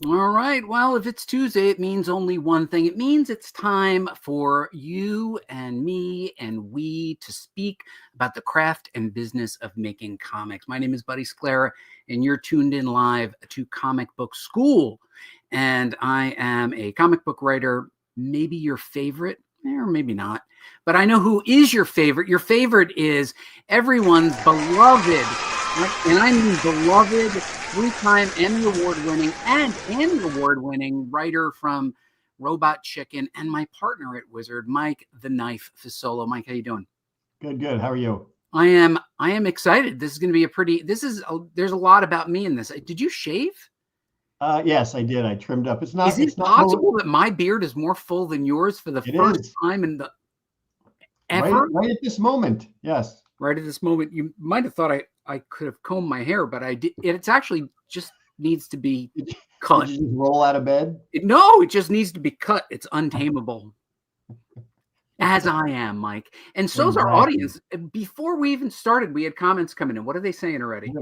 All right. Well, if it's Tuesday, it means only one thing. It means it's time for you and me and we to speak about the craft and business of making comics. My name is Buddy Scalera, and you're tuned in live to Comic Book School. And I am a comic book writer, maybe your favorite, or maybe not. But I know who is your favorite. Your favorite is everyone's beloved, and I mean beloved, 3-time Emmy-award winning and Annie-award winning writer from Robot Chicken and my partner at Wizard, Mike the Knife Fasolo. Mike, how you doing? Good. How are you? I am excited. This is going to be there's a lot about me in this. Did you shave? Yes, I did. I trimmed up. Is it possible that my beard is more full than yours for the first time in the ever? Right at this moment. Yes. Right at this moment. You might have thought I could have combed my hair, but I did. It's actually just needs to be cut. Did you just roll out of bed? No, it just needs to be cut. It's untamable. As I am, Mike. And so's our audience. Before we even started, we had comments coming in. What are they saying already?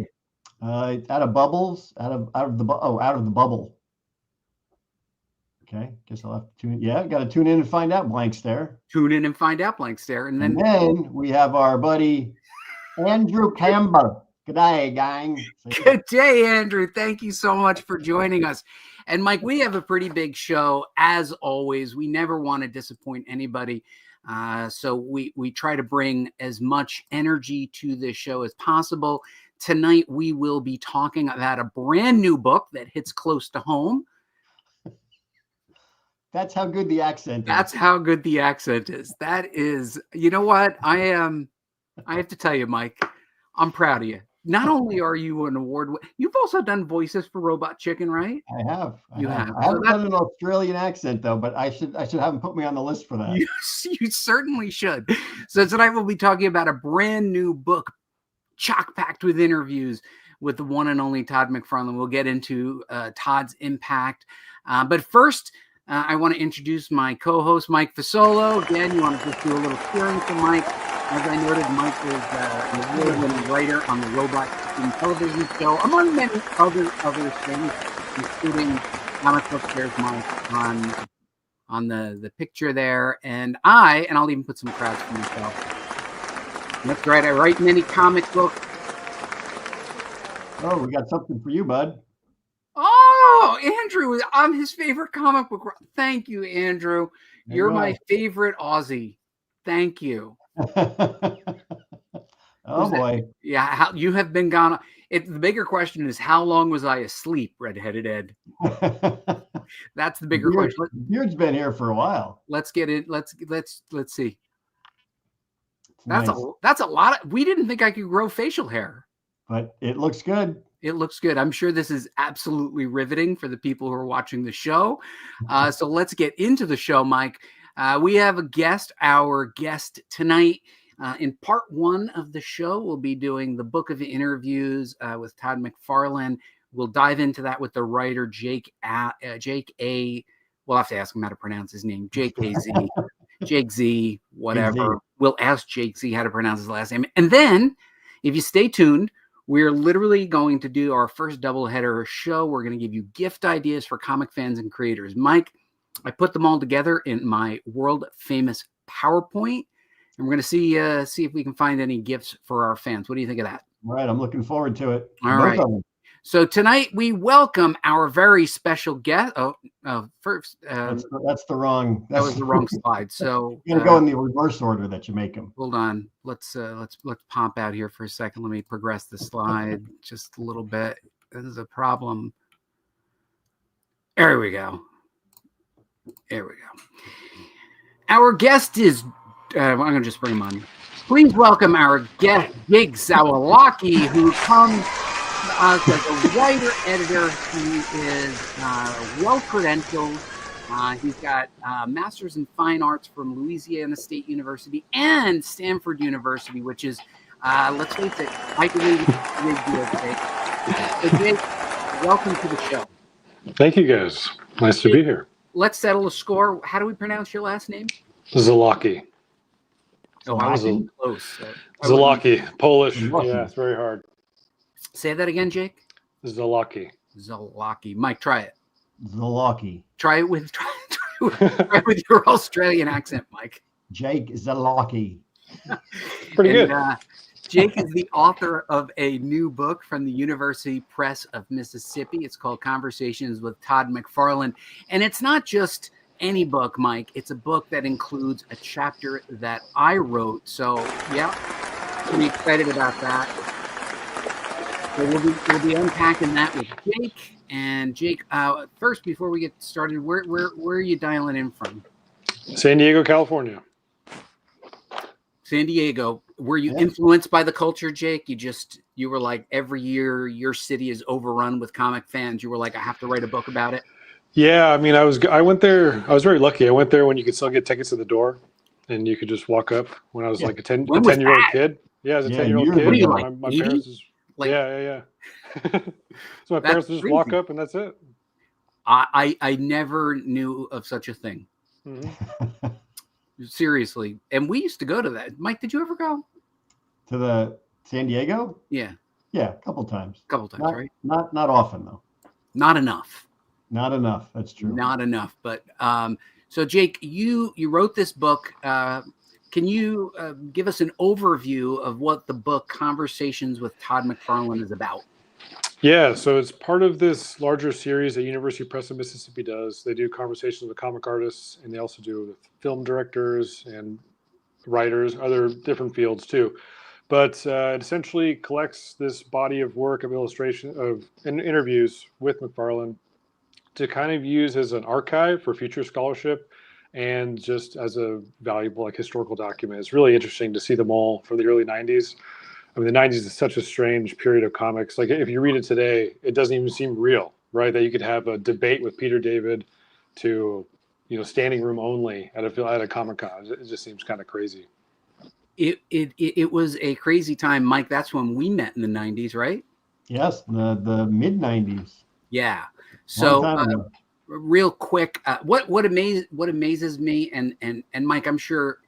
Out of bubbles, out of the bubble. Okay, guess I'll have to tune in. Yeah, got to tune in and find out, blank stare. Tune in and find out, blank stare. And then we have our buddy Andrew Campbell. Good day, gang. Good day, Andrew. Thank you so much for joining us. And Mike, we have a pretty big show, as always. We never want to disappoint anybody. So we try to bring as much energy to this show as possible. Tonight, we will be talking about a brand new book that hits close to home. That's how good the accent is. That's how good the accent is. That is, you know what? I have to tell you, Mike, I'm proud of you. Not only are you an award, you've also done voices for Robot Chicken, right? I have. You have. I haven't done an Australian accent though, but I should have them put me on the list for that. You certainly should. So tonight we'll be talking about a brand new book, chock-packed with interviews with the one and only Todd McFarlane. We'll get into Todd's impact. But first, I want to introduce my co-host, Mike Fasolo. Again, you want to just do a little cheering for Mike. As I noted, Mike is an award-winning writer on the Robot Chicken television show, among many other things, including Comic Book. There's Mike on the picture there. And I'll even put some crowds for myself. That's right. I write many comic books. Oh, we got something for you, bud. Oh, Andrew, I'm his favorite comic book. Thank you, Andrew. You're my favorite Aussie. Thank you. Oh, boy. Yeah, you have been gone. The bigger question is, how long was I asleep, Redheaded Ed? That's the bigger question. Beard's been here for a while. Let's get in. Let's see. That's a lot. We didn't think I could grow facial hair. But it looks good. It looks good. I'm sure this is absolutely riveting for the people who are watching the show. So let's get into the show, Mike. We have a guest. Our guest tonight, in part one of the show, we'll be doing the book of interviews with Todd McFarlane. We'll dive into that with the writer Jake A. We'll have to ask him how to pronounce his name. Jake A.Z. Jake Z. Whatever. We'll ask Jake Z. how to pronounce his last name. And then, if you stay tuned, we're literally going to do our first doubleheader show. We're going to give you gift ideas for comic fans and creators. Mike, I put them all together in my world famous PowerPoint, and we're going to see if we can find any gifts for our fans. What do you think of that? All right, I'm looking forward to it. All right. So tonight we welcome our very special guest. First, that's the wrong. That was the wrong slide. So you're gonna go in the reverse order that you make them. Hold on. Let's pop out here for a second. Let me progress the slide just a little bit. This is a problem. There we go. Our guest is. I'm gonna just bring him on. Please welcome our guest, Jake Zawlacki, who comes. As a writer, editor, he is well-credentialed. He's got a master's in fine arts from Louisiana State University and Stanford University, which is, let's face it, Ivy League deal today. So Jake, welcome to the show. Thank you, guys. Nice to be here. Let's settle a score. How do we pronounce your last name? Zawlacki. Oh, I was close. Zawlacki, Polish. Yeah, it's very hard. Say that again, Jake. Zawlacki. Zawlacki. Mike, try it. Zawlacki. Try it with your Australian accent, Mike. Jake Zawlacki. Pretty good. Jake is the author of a new book from the University Press of Mississippi. It's called Conversations with Todd McFarlane. And it's not just any book, Mike. It's a book that includes a chapter that I wrote. So, yeah, pretty excited about that. So we'll be unpacking that with Jake. And Jake, first, before we get started, where are you dialing in from? San Diego, California. San Diego. Were you influenced by the culture, Jake? You were like, every year your city is overrun with comic fans. You were like, I have to write a book about it. Yeah, I mean, I went there. I was very lucky. I went there when you could still get tickets at the door, and you could just walk up. When I was like a 10-year-old kid. Yeah, as a 10-year-old kid. What are you like? My parents just, yeah. So my parents would just walk up, and that's it. I never knew of such a thing. Mm-hmm. Seriously. And we used to go to that. Mike, did you ever go? To the San Diego? Yeah. Yeah, a couple times. Right? Not often, though. Not enough. Not enough. That's true. Not enough. But so, Jake, you wrote this book. Can you give us an overview of what the book Conversations with Todd McFarlane is about? Yeah, so it's part of this larger series that University Press of Mississippi does. They do conversations with comic artists, and they also do with film directors and writers, other different fields too. But it essentially collects this body of work, of illustration, of interviews with McFarlane to kind of use as an archive for future scholarship and just as a valuable historical document. It's really interesting to see them all from the early 90s. I mean, the 90s is such a strange period of comics. Like, if you read it today, it doesn't even seem real, right? That you could have a debate with Peter David to, standing room only at a Comic-Con. It just seems kind of crazy. It was a crazy time, Mike. That's when we met in the 90s, right? Yes, the mid 90s. Yeah. So, real quick, what amazes me, and Mike, I'm sure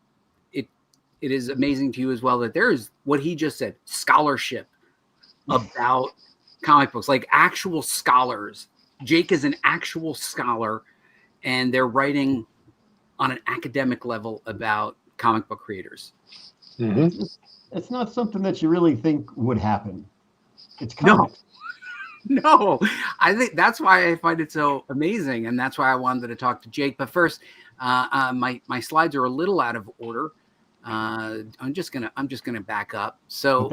it is amazing to you as well, that there is, what he just said, scholarship about comic books, like actual scholars. Jake is an actual scholar, and they're writing on an academic level about comic book creators. Mm-hmm. It's not something that you really think would happen. It's comics. No, I think that's why I find it so amazing, and that's why I wanted to talk to Jake. But first, my slides are a little out of order. I'm just gonna back up. So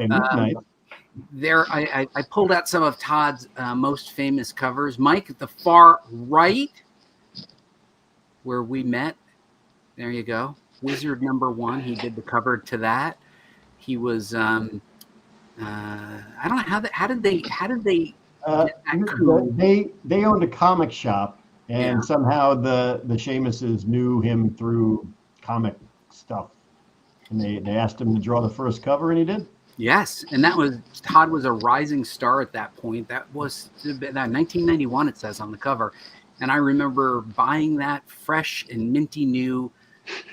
there, I pulled out some of Todd's most famous covers. Mike, at the far right, where we met, there you go. Wizard #1. He did the cover to that. He was I don't know how did they they owned a comic shop, and somehow the Seamuses knew him through comic stuff. And they asked him to draw the first cover, and he did. Yes, and Todd was a rising star at that point. That was 1991, it says on the cover. And I remember buying that fresh and minty new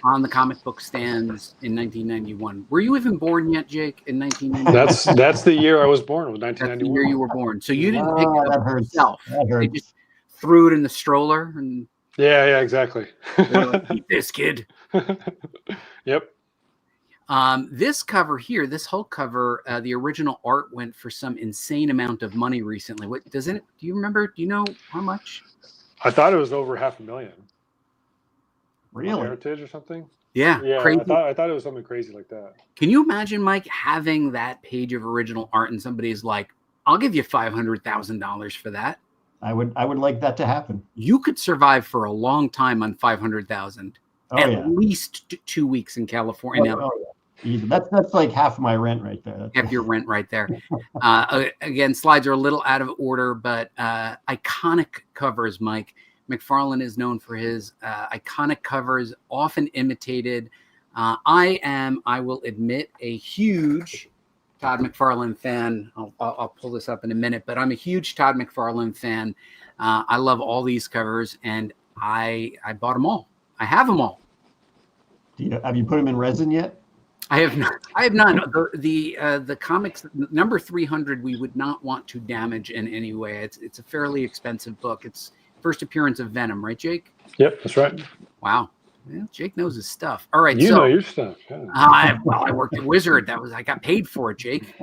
on the comic book stands in 1991. Were you even born yet, Jake, in 1991? That's the year I was born, was 1991. That's the year you were born. So you didn't pick it up yourself. They just threw it in the stroller. And yeah, exactly. Like, eat this, kid. Yep. This cover here, this whole cover, the original art went for some insane amount of money recently. What doesn't it? Do you remember? Do you know how much? I thought it was over $500,000. Really? Heritage or something? Yeah, crazy. I thought it was something crazy like that. Can you imagine, Mike, having that page of original art and somebody's like, "I'll give you $500,000 for that"? I would like that to happen. You could survive for a long time on $500,000. At least 2 weeks in California. That's like half my rent right there. Half your rent right there. Again, slides are a little out of order, but iconic covers, Mike. McFarlane is known for his iconic covers, often imitated. I will admit, a huge Todd McFarlane fan. I'll pull this up in a minute, but I'm a huge Todd McFarlane fan. I love all these covers, and I bought them all. I have them all. Have you put them in resin yet? I have not. The comics number 300 we would not want to damage in any way. It's a fairly expensive book. It's first appearance of Venom, right, Jake? Yep, that's right. Wow. Well, Jake knows his stuff. All right. You know your stuff. Yeah. I worked at Wizard. I got paid for it, Jake.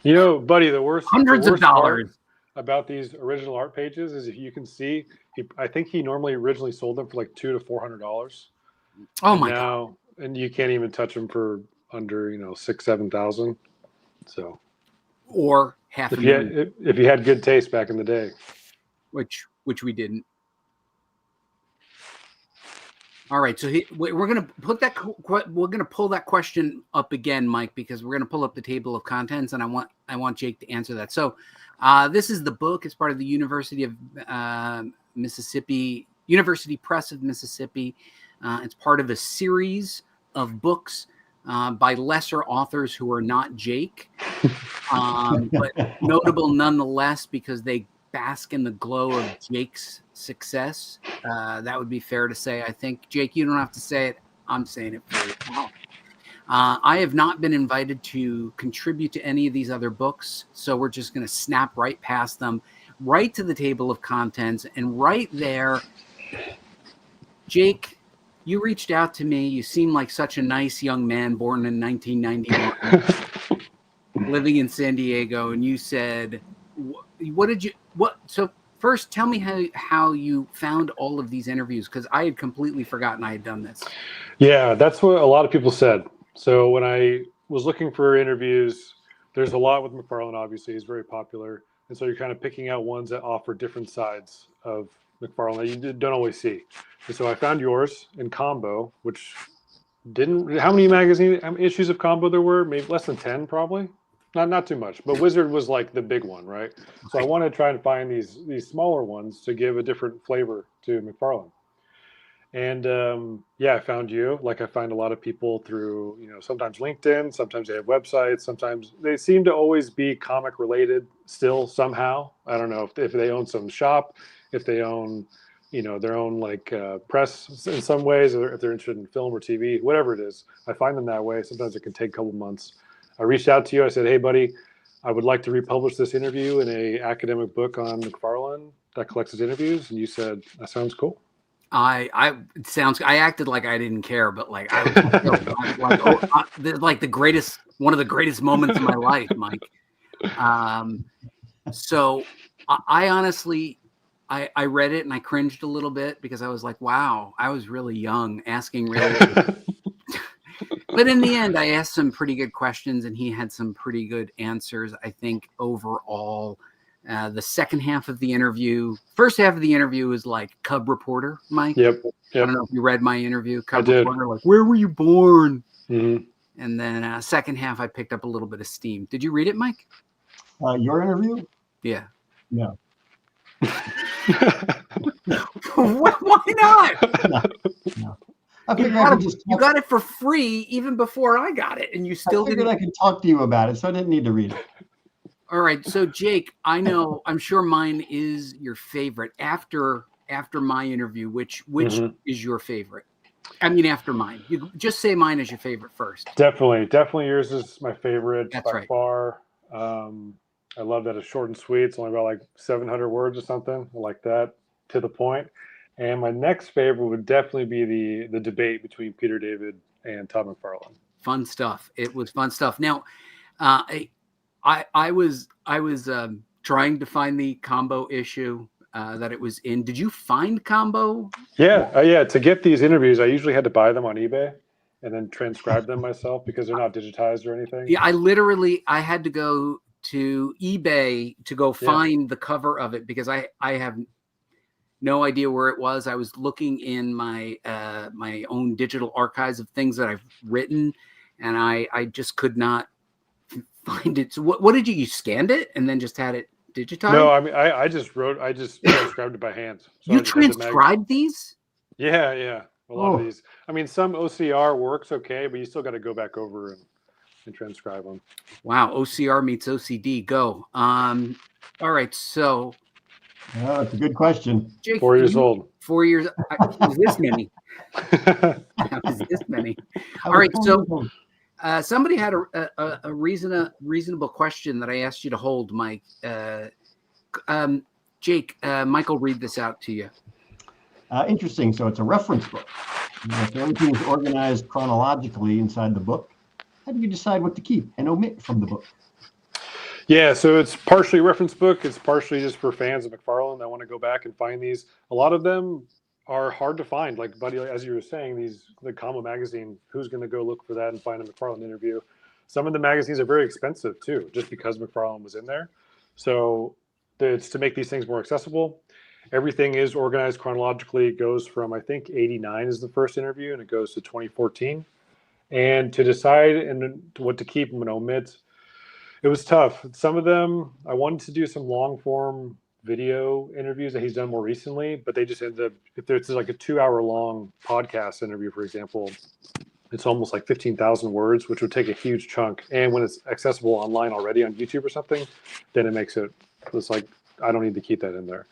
You know, buddy, the worst Hundreds of dollars part about these original art pages is, if you can see, I think he normally originally sold them for like $200 to $400. Oh my god! And you can't even touch them for under, you know, 6,000-7,000. So, or half a million. If you had good taste back in the day, which we didn't. All right, so we're gonna put that. We're gonna pull that question up again, Mike, because we're gonna pull up the table of contents, and I want Jake to answer that. So, this is the book. It's part of the University of Mississippi, University Press of Mississippi. It's part of a series of books by lesser authors who are not Jake, but notable nonetheless because they bask in the glow of Jake's success. That would be fair to say. I think, Jake, you don't have to say it. I'm saying it for you. Wow. I have not been invited to contribute to any of these other books, so we're just going to snap right past them, right to the table of contents, and right there, Jake, you reached out to me. You seem like such a nice young man born in 1991, living in San Diego, and you said, so first tell me how you found all of these interviews, because I had completely forgotten I had done this. Yeah, that's what a lot of people said. So when I was looking for interviews, there's a lot with McFarlane, obviously. He's very popular. And so you're kind of picking out ones that offer different sides of McFarlane that you don't always see. And so I found yours in combo, which how many issues of combo there were? Maybe less than 10, probably. Not too much, but Wizard was like the big one, right? So I wanted to try and find these smaller ones to give a different flavor to McFarlane. And I found you. Like, I find a lot of people through, sometimes LinkedIn, sometimes they have websites, sometimes they seem to always be comic related still somehow. I don't know if they own some shop, if they own, their own press in some ways, or if they're interested in film or TV, whatever it is. I find them that way. Sometimes it can take a couple months. I reached out to you. I said, hey, buddy, I would like to republish this interview in a academic book on McFarlane that collects his interviews. And you said, that sounds cool. I acted like I didn't care, but one of the greatest moments of my life, Mike. So I honestly, I read it and I cringed a little bit because I was like, wow, I was really young asking really. But in the end, I asked some pretty good questions and he had some pretty good answers. I think overall, the second half of the interview, first half of the interview was like Cub Reporter, Mike. Yep. I don't know if you read my interview. Cub I Reporter, like, where were you born? Mm-hmm. And then second half, I picked up a little bit of steam. Did you read it, Mike? Your interview? Yeah. No. Why not? No. You got it for free even before I got it, and you still I could talk to you about it, so I didn't need to read it. All right, so Jake, I'm sure mine is your favorite. After my interview, which is your favorite? I mean, after mine. You just say mine is your favorite first. Definitely yours is my favorite. That's by right. far. I love that it's short and sweet. It's only about like 700 words or something. I like that, to the point. And my next favorite would definitely be the debate between Peter David and Todd McFarlane. Fun stuff. It was fun stuff. Now, I was trying to find the combo issue that it was in. Did you find combo? Yeah. To get these interviews, I usually had to buy them on eBay and then transcribe them myself because they're not digitized or anything. Yeah, I had to go to eBay to go find the cover of it because I have no idea where it was. I was looking in my my own digital archives of things that I've written, and I just could not find it. So what did you scanned it and then just had it digitized? No, I mean I just transcribed it by hand. So you transcribed these? Yeah. A lot of these. I mean, some OCR works okay, but you still got to go back over and transcribe them. Wow, OCR meets OCD. Go. All right, so. Oh, that's a good question. Jake, 4 years old. 4 years. Is this many? Is this many? All right. So somebody had a reasonable question that I asked you to hold, Mike. Jake, Michael, read this out to you. Interesting. So it's a reference book. If everything is organized chronologically inside the book, how do you decide what to keep and omit from the book? Yeah, so it's partially a reference book. It's partially just for fans of McFarlane that want to go back and find these. A lot of them are hard to find. Like, Buddy, as you were saying, the Comma magazine, who's going to go look for that and find a McFarlane interview? Some of the magazines are very expensive, too, just because McFarlane was in there. So it's to make these things more accessible. Everything is organized chronologically. It goes from, I think, 89 is the first interview, and it goes to 2014. And to decide and what to keep and omit, it was tough. Some of them, I wanted to do some long form video interviews that he's done more recently, but they just ended up, if there's like a 2-hour long podcast interview, for example, it's almost like 15,000 words, which would take a huge chunk. And when it's accessible online already on YouTube or something, then it's like, I don't need to keep that in there.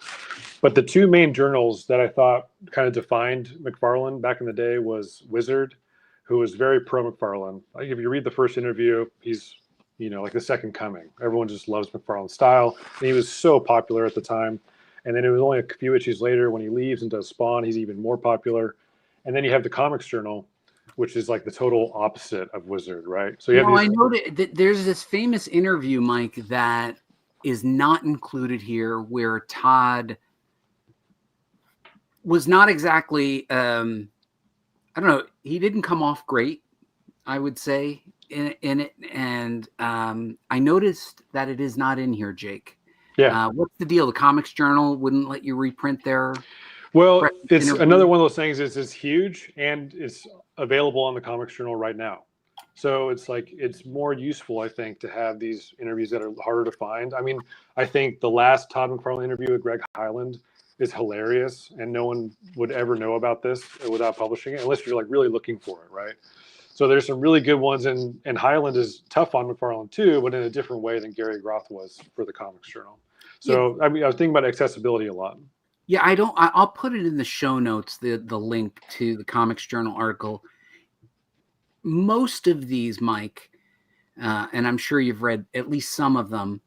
But the two main journals that I thought kind of defined McFarlane back in the day was Wizard, who was very pro McFarlane. Like, if you read the first interview, he's, like the second coming. Everyone just loves McFarlane's style. And he was so popular at the time. And then it was only a few issues later when he leaves and does Spawn, he's even more popular. And then you have the Comics Journal, which is like the total opposite of Wizard, right? So I know that there's this famous interview, Mike, that is not included here, where Todd was not exactly, I don't know, he didn't come off great, I would say, in it. And I noticed that it is not in here, Jake. Yeah. What's the deal? The Comics Journal wouldn't let you reprint their... Well, it's another one of those things is it's huge and it's available on the Comics Journal right now. So it's like, it's more useful, I think, to have these interviews that are harder to find. I mean, I think the last Todd McFarlane interview with Greg Hyland is hilarious, and no one would ever know about this without publishing it, unless you're like really looking for it, right? So there's some really good ones, and Hyland is tough on McFarlane too, but in a different way than Gary Groth was for the Comics Journal. So yeah. I mean, I was thinking about accessibility a lot. Yeah, I'll put it in the show notes, the link to the Comics Journal article. Most of these, Mike, and I'm sure you've read at least some of them,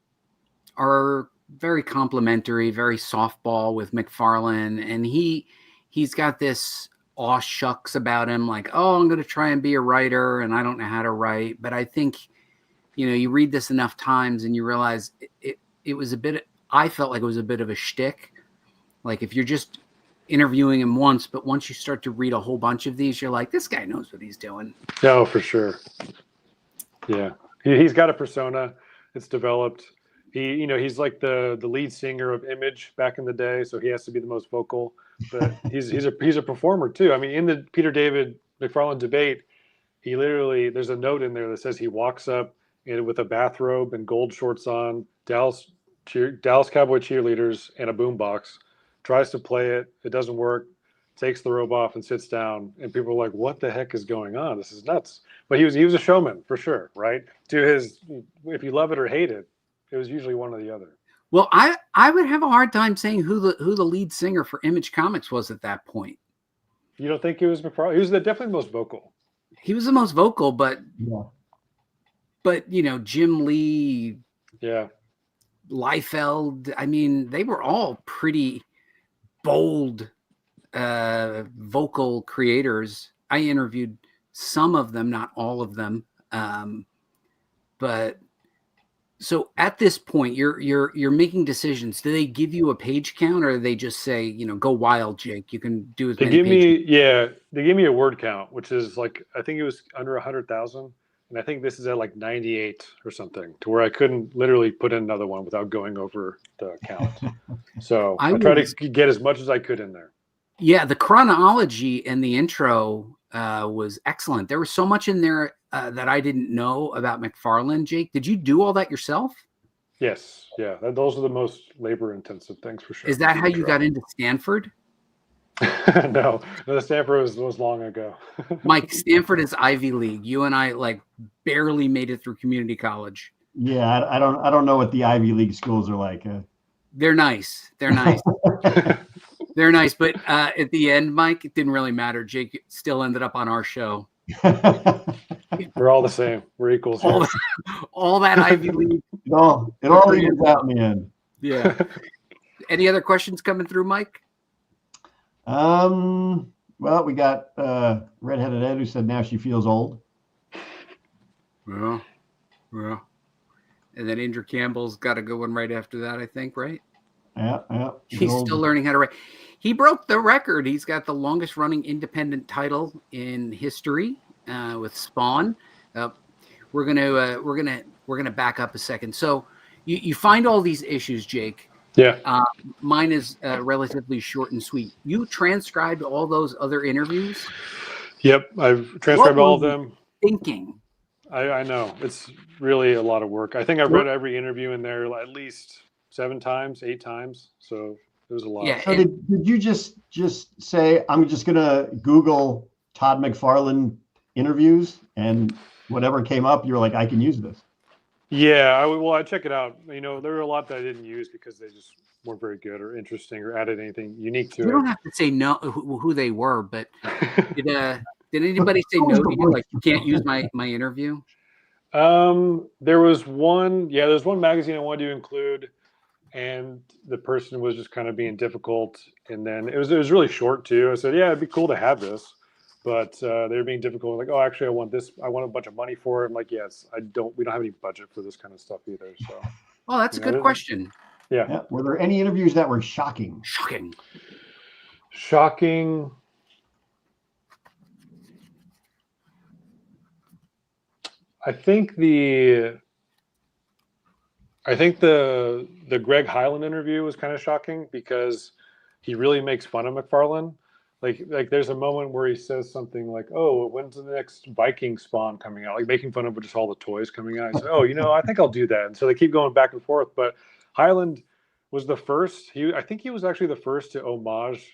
are very complimentary, very softball with McFarlane. And he's got this aw shucks about him, like, oh, I'm going to try and be a writer and I don't know how to write. But I think, you read this enough times and you realize it was I felt like it was a bit of a shtick. Like, if you're just interviewing him once, but once you start to read a whole bunch of these, you're like, this guy knows what he's doing. No, for sure. Yeah. He's got a persona. It's developed. He's like the lead singer of Image back in the day, so he has to be the most vocal. But he's a performer too. I mean, in the Peter David McFarlane debate, he literally, there's a note in there that says he walks up with a bathrobe and gold shorts on, Dallas Cowboy cheerleaders, and a boombox. Tries to play it, it doesn't work, takes the robe off and sits down, and people are like, what the heck is going on? This is nuts. But he was a showman for sure, right? If you love it or hate it, it was usually one or the other. Well, I would have a hard time saying who the lead singer for Image Comics was at that point. You don't think it was McFarlane? He was definitely the most vocal. He was the most vocal, but Yeah. But Jim Lee, yeah, Liefeld, I mean, they were all pretty bold vocal creators. I interviewed some of them, not all of them. But so at this point, you're making decisions. Do they give you a page count, or do they just say, go wild, Jake? You can do as many they give me a word count, which is like, I think it was under 100,000. And I think this is at like 98 or something, to where I couldn't literally put in another one without going over the count. So I tried to get as much as I could in there. Yeah, the chronology and the intro was excellent. There was so much in there that I didn't know about McFarlane. Jake, did you do all that yourself? Yes. Yeah. Those are the most labor-intensive things for sure. Is that how you got into Stanford? No, Stanford was long ago. Mike, Stanford is Ivy League. You and I barely made it through community college. Yeah, I don't know what the Ivy League schools are like. They're nice. They're nice. They're nice. But at the end, Mike, it didn't really matter. Jake still ended up on our show. We're all the same. We're equals. All that Ivy League. No, it all evens out in the end. Yeah. Any other questions coming through, Mike? Well, we got Redheaded Ed who said now she feels old. Yeah. And then Andrew Campbell's got a good one right after that, I think, right? Yeah. He's still learning how to write. He broke the record. He's got the longest running independent title in history with Spawn. We're gonna back up a second. So you find all these issues, Jake. Yeah. Mine is relatively short and sweet. You transcribed all those other interviews? Yep. I've transcribed all of them. Thinking. I know. It's really a lot of work. I think I've read every interview in there at least 7 times, 8 times. So it was a lot. Yeah. So did you just say, I'm just going to Google Todd McFarlane interviews, and whatever came up, you were like, I can use this? Yeah. I check it out. You know, there were a lot that I didn't use because they just weren't very good or interesting or added anything unique to it. You don't have to say no who they were, but did anybody say no to you? Like, you can't use my interview? There was one magazine I wanted to include, and the person was just kind of being difficult. And then it was really short too. I said, yeah, it'd be cool to have this, but they were being difficult. Like, oh, actually, I want this. I want a bunch of money for it. I'm like, yes, we don't have any budget for this kind of stuff either. So, well, that's a good question. Yeah. Were there any interviews that were shocking? Shocking. I think the Greg Hyland interview was kind of shocking because he really makes fun of McFarlane. Like there's a moment where he says something like, "Oh, when's the next Viking Spawn coming out?" Like making fun of just all the toys coming out. He said, "Oh, I think I'll do that." And so they keep going back and forth. But Hyland was the first. I think he was actually the first to homage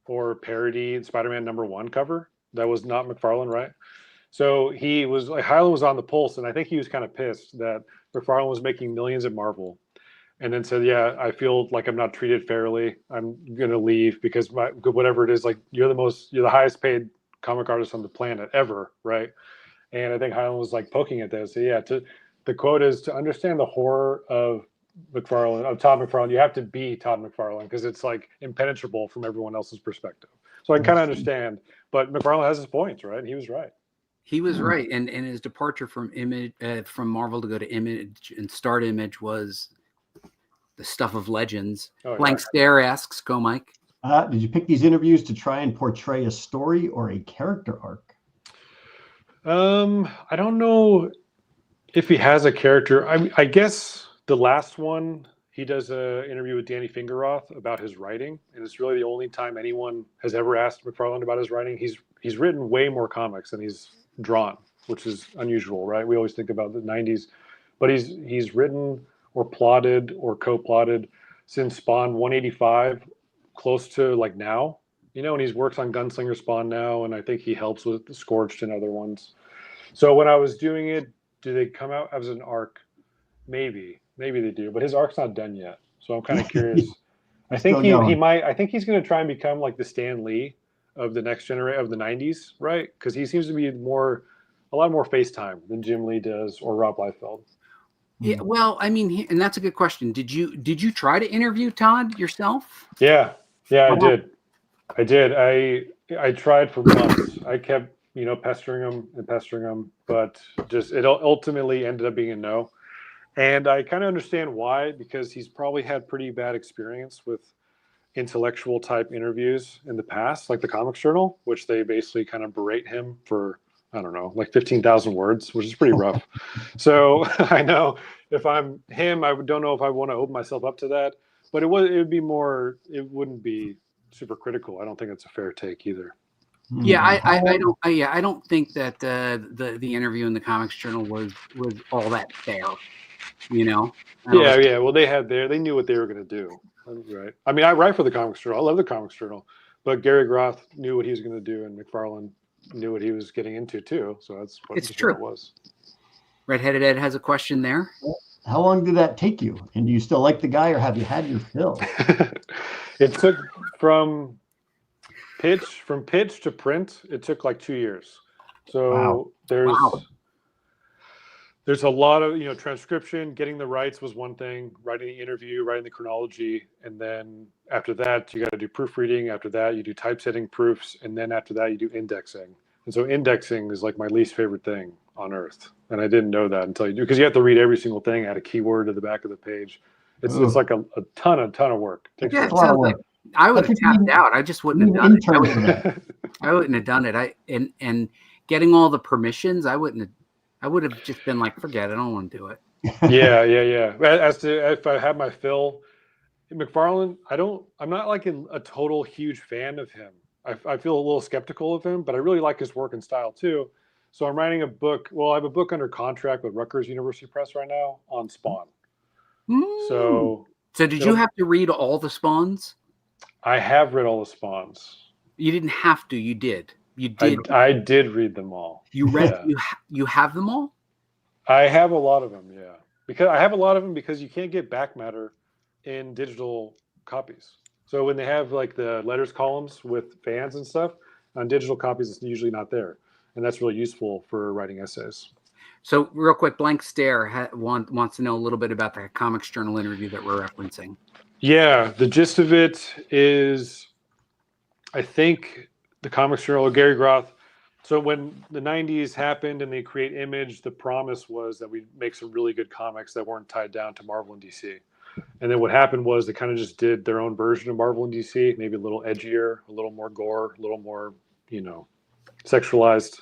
or parody Spider-Man #1 cover. That was not McFarlane, right? So he was like, Hyland was on the pulse, and I think he was kind of pissed that McFarlane was making millions at Marvel, and then said, "Yeah, I feel like I'm not treated fairly. I'm gonna leave because whatever it is, like you're the highest paid comic artist on the planet ever, right?" And I think Hyland was like poking at this. So yeah, the quote is, to understand the horror of Todd McFarlane, you have to be Todd McFarlane because it's like impenetrable from everyone else's perspective. So I can kind of understand, but McFarlane has his points, right? He was right. He was right, and his departure from Marvel to go to Image and start Image was the stuff of legends. Oh, yeah. Blank Stare asks, "Go, Mike." Did you pick these interviews to try and portray a story or a character arc? I don't know if he has a character. I guess the last one, he does an interview with Danny Fingeroth about his writing, and it's really the only time anyone has ever asked McFarlane about his writing. He's written way more comics than he's drawn, which is unusual, right? We always think about the 90s, but he's written or plotted or co-plotted since Spawn 185, close to like now, and he's works on Gunslinger Spawn now, and I think he helps with the Scorched and other ones. So when I was doing it, do they come out as an arc? Maybe they do, but his arc's not done yet, so I'm kind of curious. I think he might. I think he's going to try and become like the Stan Lee of the next generation of the 90s, right? Because he seems to be a lot more face time than Jim Lee does or Rob Liefeld. Yeah, well, I mean, and that's a good question. Did you try to interview Todd yourself? Yeah, I did. I tried for months. I kept pestering him, but just it ultimately ended up being a no. And I kind of understand why, because he's probably had pretty bad experience with intellectual type interviews in the past, like the Comics Journal, which they basically kind of berate him for, I don't know, like 15,000 words, which is pretty rough. So I know if I'm him, I don't know if I want to open myself up to that, but it wouldn't be super critical. I don't think it's a fair take either. Yeah, I don't think that the interview in the Comics Journal was all that fair. Yeah. Well, they knew what they were going to do, right? I mean, I write for the Comics Journal. I love the Comics Journal, but Gary Groth knew what he was going to do, and McFarlane knew what he was getting into too. So that's what it was. Redheaded Ed has a question there. How long did that take you? And do you still like the guy, or have you had your fill? It took from pitch to print. It took like 2 years. So there's there's a lot of, transcription, getting the rights was one thing, writing the interview, writing the chronology. And then after that, you got to do proofreading. After that, you do typesetting proofs. And then after that, you do indexing. And so indexing is like my least favorite thing on earth. And I didn't know that until you do, because you have to read every single thing, add a keyword to the back of the page. It's like a ton of work. It yeah, it sounds like I would have tapped out. I just wouldn't have done it. I wouldn't have done it. And getting all the permissions, I would have just been like, forget it, I don't want to do it. Yeah. As to if I had my fill, McFarlane, I'm not like a total huge fan of him. I feel a little skeptical of him, but I really like his work and style too. So I'm writing a book. Well, I have a book under contract with Rutgers University Press right now on Spawn. So did you have to read all the Spawns? I have read all the Spawns. You didn't have to. You did. You did. I did read them all. You read. You have them all. I have a lot of them. Yeah, because you can't get back matter in digital copies. So when they have like the letters columns with fans and stuff on digital copies, it's usually not there, and that's really useful for writing essays. So real quick, Blank Stare wants to know a little bit about the Comics Journal interview that we're referencing. Yeah, the gist of it is, I think the Comics Journal, Gary Groth. So when the 90s happened and they create Image, the promise was that we'd make some really good comics that weren't tied down to Marvel and DC. And then what happened was they kind of just did their own version of Marvel and DC, maybe a little edgier, a little more gore, a little more, sexualized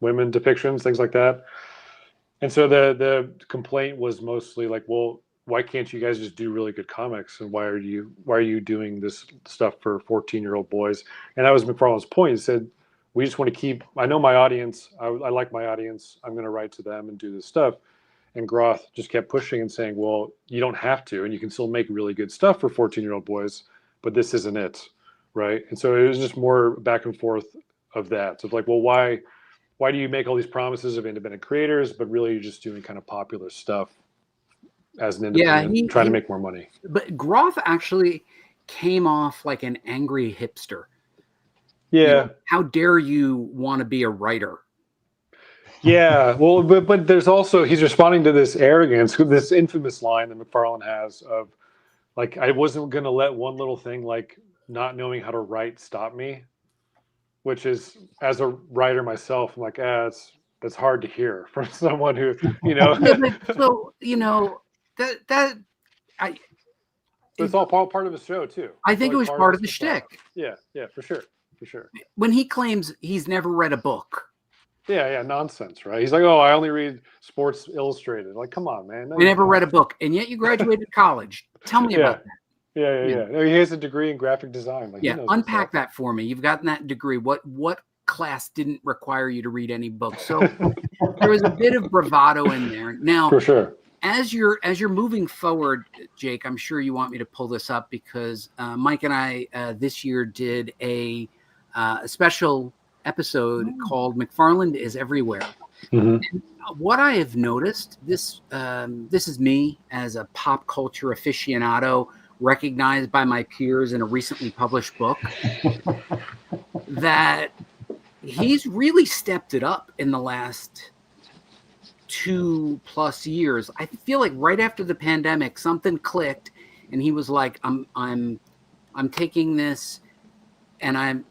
women depictions, things like that. And so the complaint was mostly like, well, why can't you guys just do really good comics? And why are you doing this stuff for 14-year-old boys? And that was McFarlane's point. He said, we just want to keep, I know my audience. I like my audience. I'm going to write to them and do this stuff. And Groth just kept pushing and saying, well, you don't have to, and you can still make really good stuff for 14-year-old boys, but this isn't it, right? And so it was just more back and forth of that. So it's like, well, why do you make all these promises of independent creators, but really you're just doing kind of popular stuff as an independent, trying to make more money? But Groth actually came off like an angry hipster. Yeah. How dare you want to be a writer? Yeah, well, but there's also, he's responding to this arrogance, this infamous line that McFarlane has of, like, I wasn't going to let one little thing like not knowing how to write stop me, which is, as a writer myself, I'm like, that's hard to hear from someone who, So, it's all part of the show too. I think it was part of the shtick. Yeah, for sure. When he claims he's never read a book. Yeah, nonsense, right? He's like, oh, I only read Sports Illustrated. Like, come on, man. You never read a book, and yet you graduated college. Tell me about that. Yeah. No, he has a degree in graphic design. Like, unpack that for me. You've gotten that degree. What class didn't require you to read any books? So there was a bit of bravado in there. Now, for sure. As you're moving forward, Jake, I'm sure you want me to pull this up because Mike and I this year did a special episode called McFarlane is Everywhere. Mm-hmm. And what I have noticed, this is me as a pop culture aficionado, recognized by my peers in a recently published book, that he's really stepped it up in the last 2+ years. I feel like right after the pandemic, something clicked, and he was like, I'm taking this, and I'm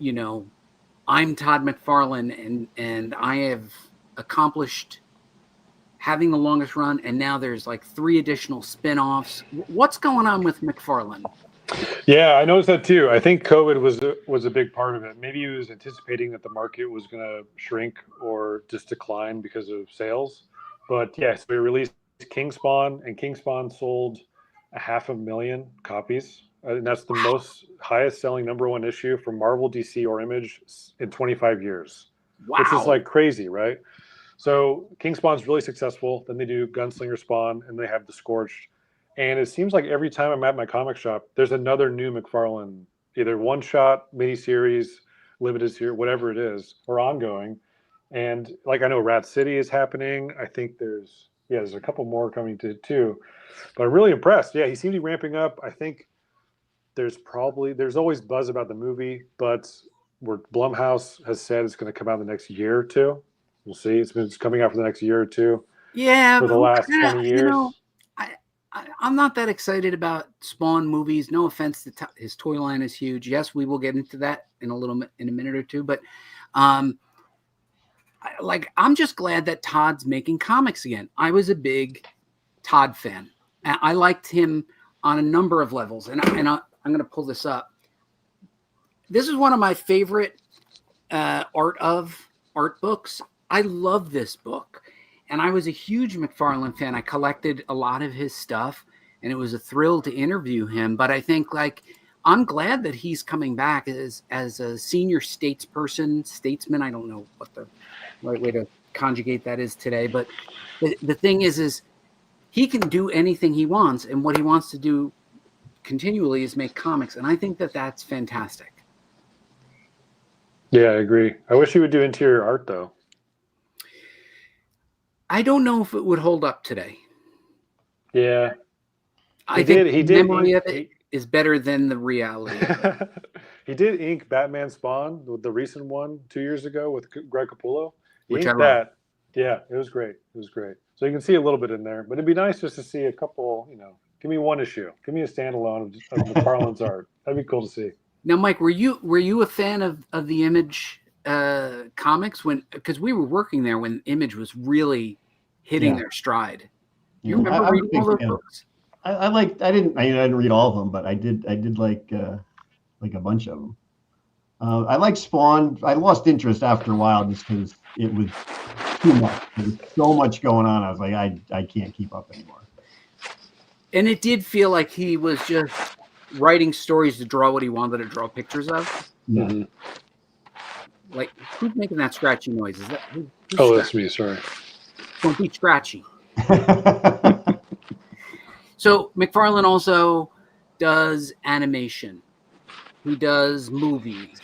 Todd McFarlane, and I have accomplished having the longest run, and now there's like 3 additional spin-offs. What's going on with McFarlane? Yeah, I noticed that too. I think COVID was a big part of it. Maybe he was anticipating that the market was going to shrink or just decline because of sales. But yes, we released King Spawn, and King Spawn sold 500,000 copies. And that's the most highest selling #1 issue from Marvel, DC, or Image in 25 years. Wow. Which is like crazy, right? So King Spawn's really successful. Then they do Gunslinger Spawn, and they have The Scorched. And it seems like every time I'm at my comic shop, there's another new McFarlane, either one-shot, miniseries, limited series, whatever it is, or ongoing. And like I know Rat City is happening. I think there's a couple more coming too. But I'm really impressed. Yeah, he seems to be ramping up. I think there's always buzz about the movie, but Blumhouse has said it's going to come out in the next year or two. We'll see. It's coming out for the next year or two. Yeah, for the last 20 years. I'm not that excited about Spawn movies. No offense to his toy line is huge. Yes, we will get into that in a minute or two. But I'm just glad that Todd's making comics again. I was a big Todd fan. I liked him on a number of levels, and I'm going to pull this up. This is one of my favorite art books. I love this book. And I was a huge McFarlane fan. I collected a lot of his stuff, and it was a thrill to interview him. But I think I'm glad that he's coming back as a senior statesman. I don't know what the right way to conjugate that is today. But the thing is he can do anything he wants, and what he wants to do continually is make comics. And I think that that's fantastic. Yeah, I agree. I wish he would do interior art, though. I don't know if it would hold up today. Yeah. I think the memory of it is better than the reality. He did ink Batman Spawn, with the recent one 2 years ago with Greg Capullo. Which inked that. Yeah, it was great. It was great. So you can see a little bit in there, but it'd be nice just to see a couple, give me one issue. Give me a standalone of McFarlane's art. That'd be cool to see. Now, Mike, were you a fan of the Image comics because we were working there when Image was really hitting their stride? You remember reading all those books? I didn't read all of them, but I did like a bunch of them. I like Spawn. I lost interest after a while just because it was too much. There was so much going on. I was like, I can't keep up anymore. And it did feel like he was just writing stories to draw what he wanted to draw pictures of. Yeah. Mm-hmm. Like, who's making that scratchy noise? Is that that's me. Sorry. Don't be scratchy. So McFarlane also does animation. He does movies.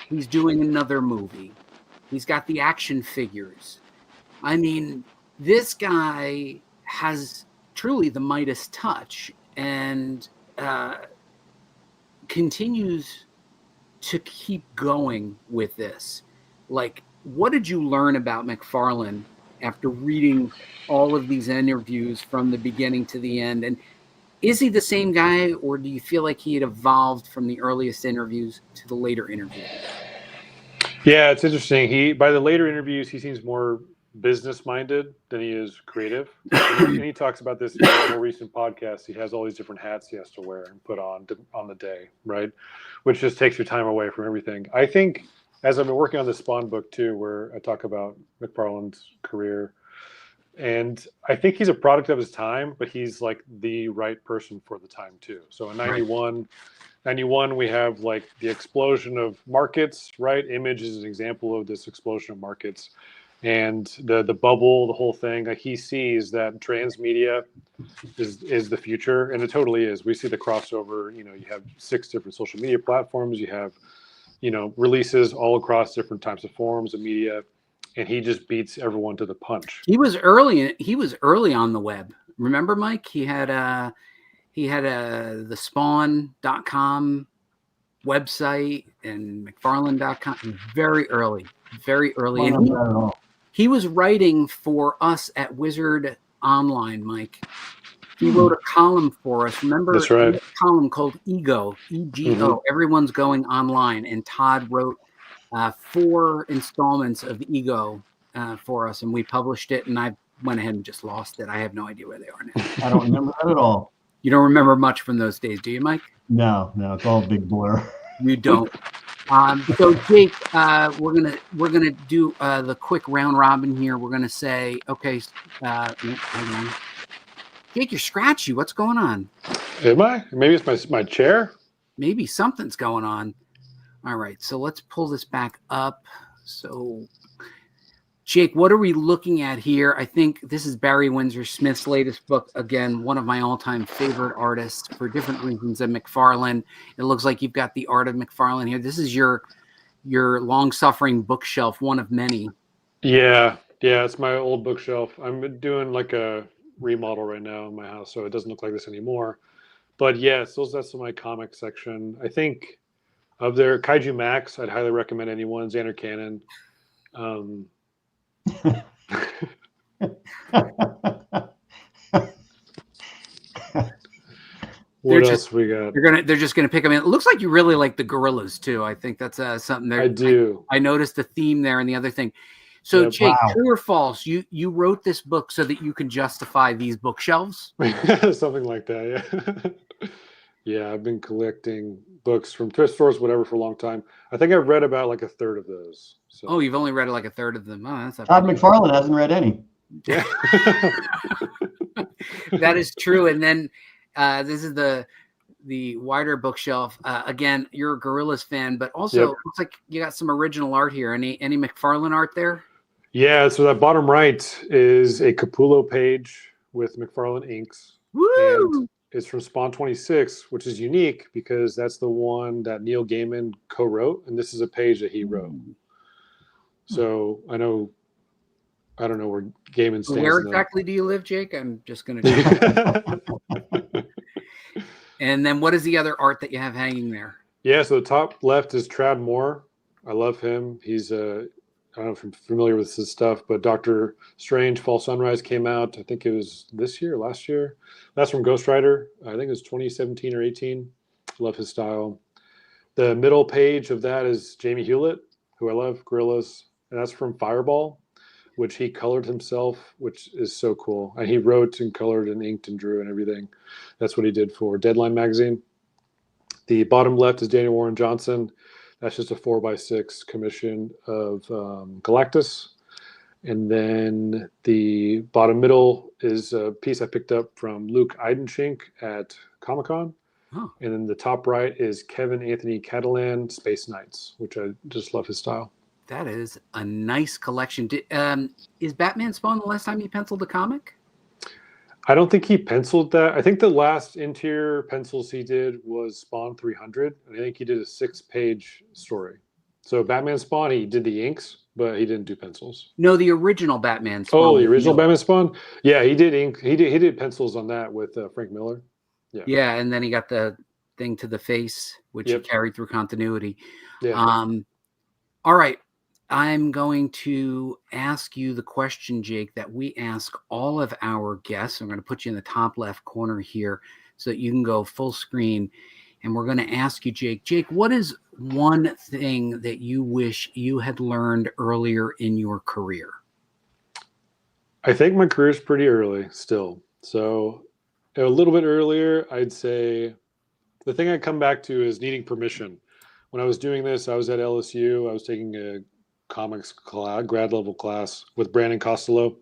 He's doing another movie. He's got the action figures. I mean, this guy has truly the Midas touch and continues to keep going with this. Like, what did you learn about McFarlane after reading all of these interviews from the beginning to the end? And is he the same guy, or do you feel like he had evolved from the earliest interviews to the later interviews? Yeah, it's interesting. By the later interviews, he seems more business-minded than he is creative. And he talks about this in a more recent podcast. He has all these different hats he has to wear and put on the day, right? Which just takes your time away from everything. I think, as I've been working on this Spawn book too, where I talk about McFarlane's career, and I think he's a product of his time, but he's like the right person for the time too. So in 91, we have like the explosion of markets, right? Image is an example of this explosion of markets. And the bubble, the whole thing, like he sees that transmedia is the future, and it totally is. We see the crossover. You have 6 different social media platforms. You have, releases all across different types of forms of media, and he just beats everyone to the punch. He was early on the web. Remember, Mike? He had the Spawn.com website and McFarlane.com. Very early. And he was writing for us at Wizard Online, Mike. He wrote a column for us. Remember, that's right. A column called Ego, E-G-O. Mm-hmm. Everyone's going online, and Todd wrote 4 installments of Ego for us, and we published it. And I went ahead and just lost it. I have no idea where they are now. I don't remember that at all. You don't remember much from those days, do you, Mike? No, it's all a big blur. You don't. So Jake, we're gonna do the quick round robin here. We're gonna say, okay, hang on. Jake, you're scratchy. What's going on? Am I? Maybe it's my chair. Maybe something's going on. All right, so let's pull this back up. So, Jake, what are we looking at here? I think this is Barry Windsor Smith's latest book. Again, one of my all-time favorite artists for different reasons than McFarlane. It looks like you've got the art of McFarlane here. This is your long-suffering bookshelf, one of many. Yeah, it's my old bookshelf. I'm doing like a remodel right now in my house, so it doesn't look like this anymore. But yes, that's my comic section. I think of their Kaiju Max, I'd highly recommend anyone. Xander Cannon. What else we got? They're just gonna pick them in. It looks like you really like the gorillas too. I think that's something there. I do. I noticed the theme there and the other thing. So Yep. Jake, Wow. true or false? You wrote this book so that you can justify these bookshelves? Something like that, yeah. Yeah, I've been collecting books from thrift stores, whatever, for a long time. I think I've read about like a third of those. So. Oh, you've only read like a third of them. Oh, that's Todd McFarlane hasn't read any. Yeah. That is true. And then this is the wider bookshelf. Again, you're a Gorillas fan, but also Yep. it looks like you got some original art here. Any McFarlane art there? Yeah, so that bottom right is a Capullo page with McFarlane inks. Woo! And it's from Spawn 26, which is unique because that's the one that Neil Gaiman co-wrote, and this is a page that he wrote. So I don't know where Gaiman stands. Where exactly do you live, Jake? I'm just going to. And then what is the other art that you have hanging there? Yeah, so the top left is Trad Moore. I love him. He's I don't know if you're familiar with his stuff, but Doctor Strange, Fall Sunrise came out. I think it was this year, last year. That's from Ghost Rider. I think it was 2017 or 18. Love his style. The middle page of that is Jamie Hewlett, who I love, Gorillas. And that's from Fireball, which he colored himself, which is so cool. And he wrote and colored and inked and drew and everything. That's what he did for Deadline magazine. The bottom left is Daniel Warren Johnson. That's just a 4x6 commission of Galactus. And then the bottom middle is a piece I picked up from Luke Eidenschink at Comic-Con. Oh. And then the top right is Kevin Anthony Catalan, Space Knights, which I just love his style. That is a nice collection. Is Batman Spawn the last time you penciled a comic? I don't think he penciled that. I think the last interior pencils he did was Spawn 300. And I think he did a 6-page story. So Batman Spawn, he did the inks, but he didn't do pencils. No, the original Batman Spawn. Oh, the original Batman Spawn? Yeah, he did ink. He did pencils on that with Frank Miller. Yeah. Yeah, and then he got the thing to the face, which he carried through continuity. Yeah. All right. I'm going to ask you the question, Jake, that we ask all of our guests. I'm going to put you in the top left corner here so that you can go full screen. And we're going to ask you, Jake, what is one thing that you wish you had learned earlier in your career? I think my career is pretty early still. So a little bit earlier, I'd say the thing I come back to is needing permission. When I was doing this, I was at LSU. I was taking a comics grad level class with Brandon Costello.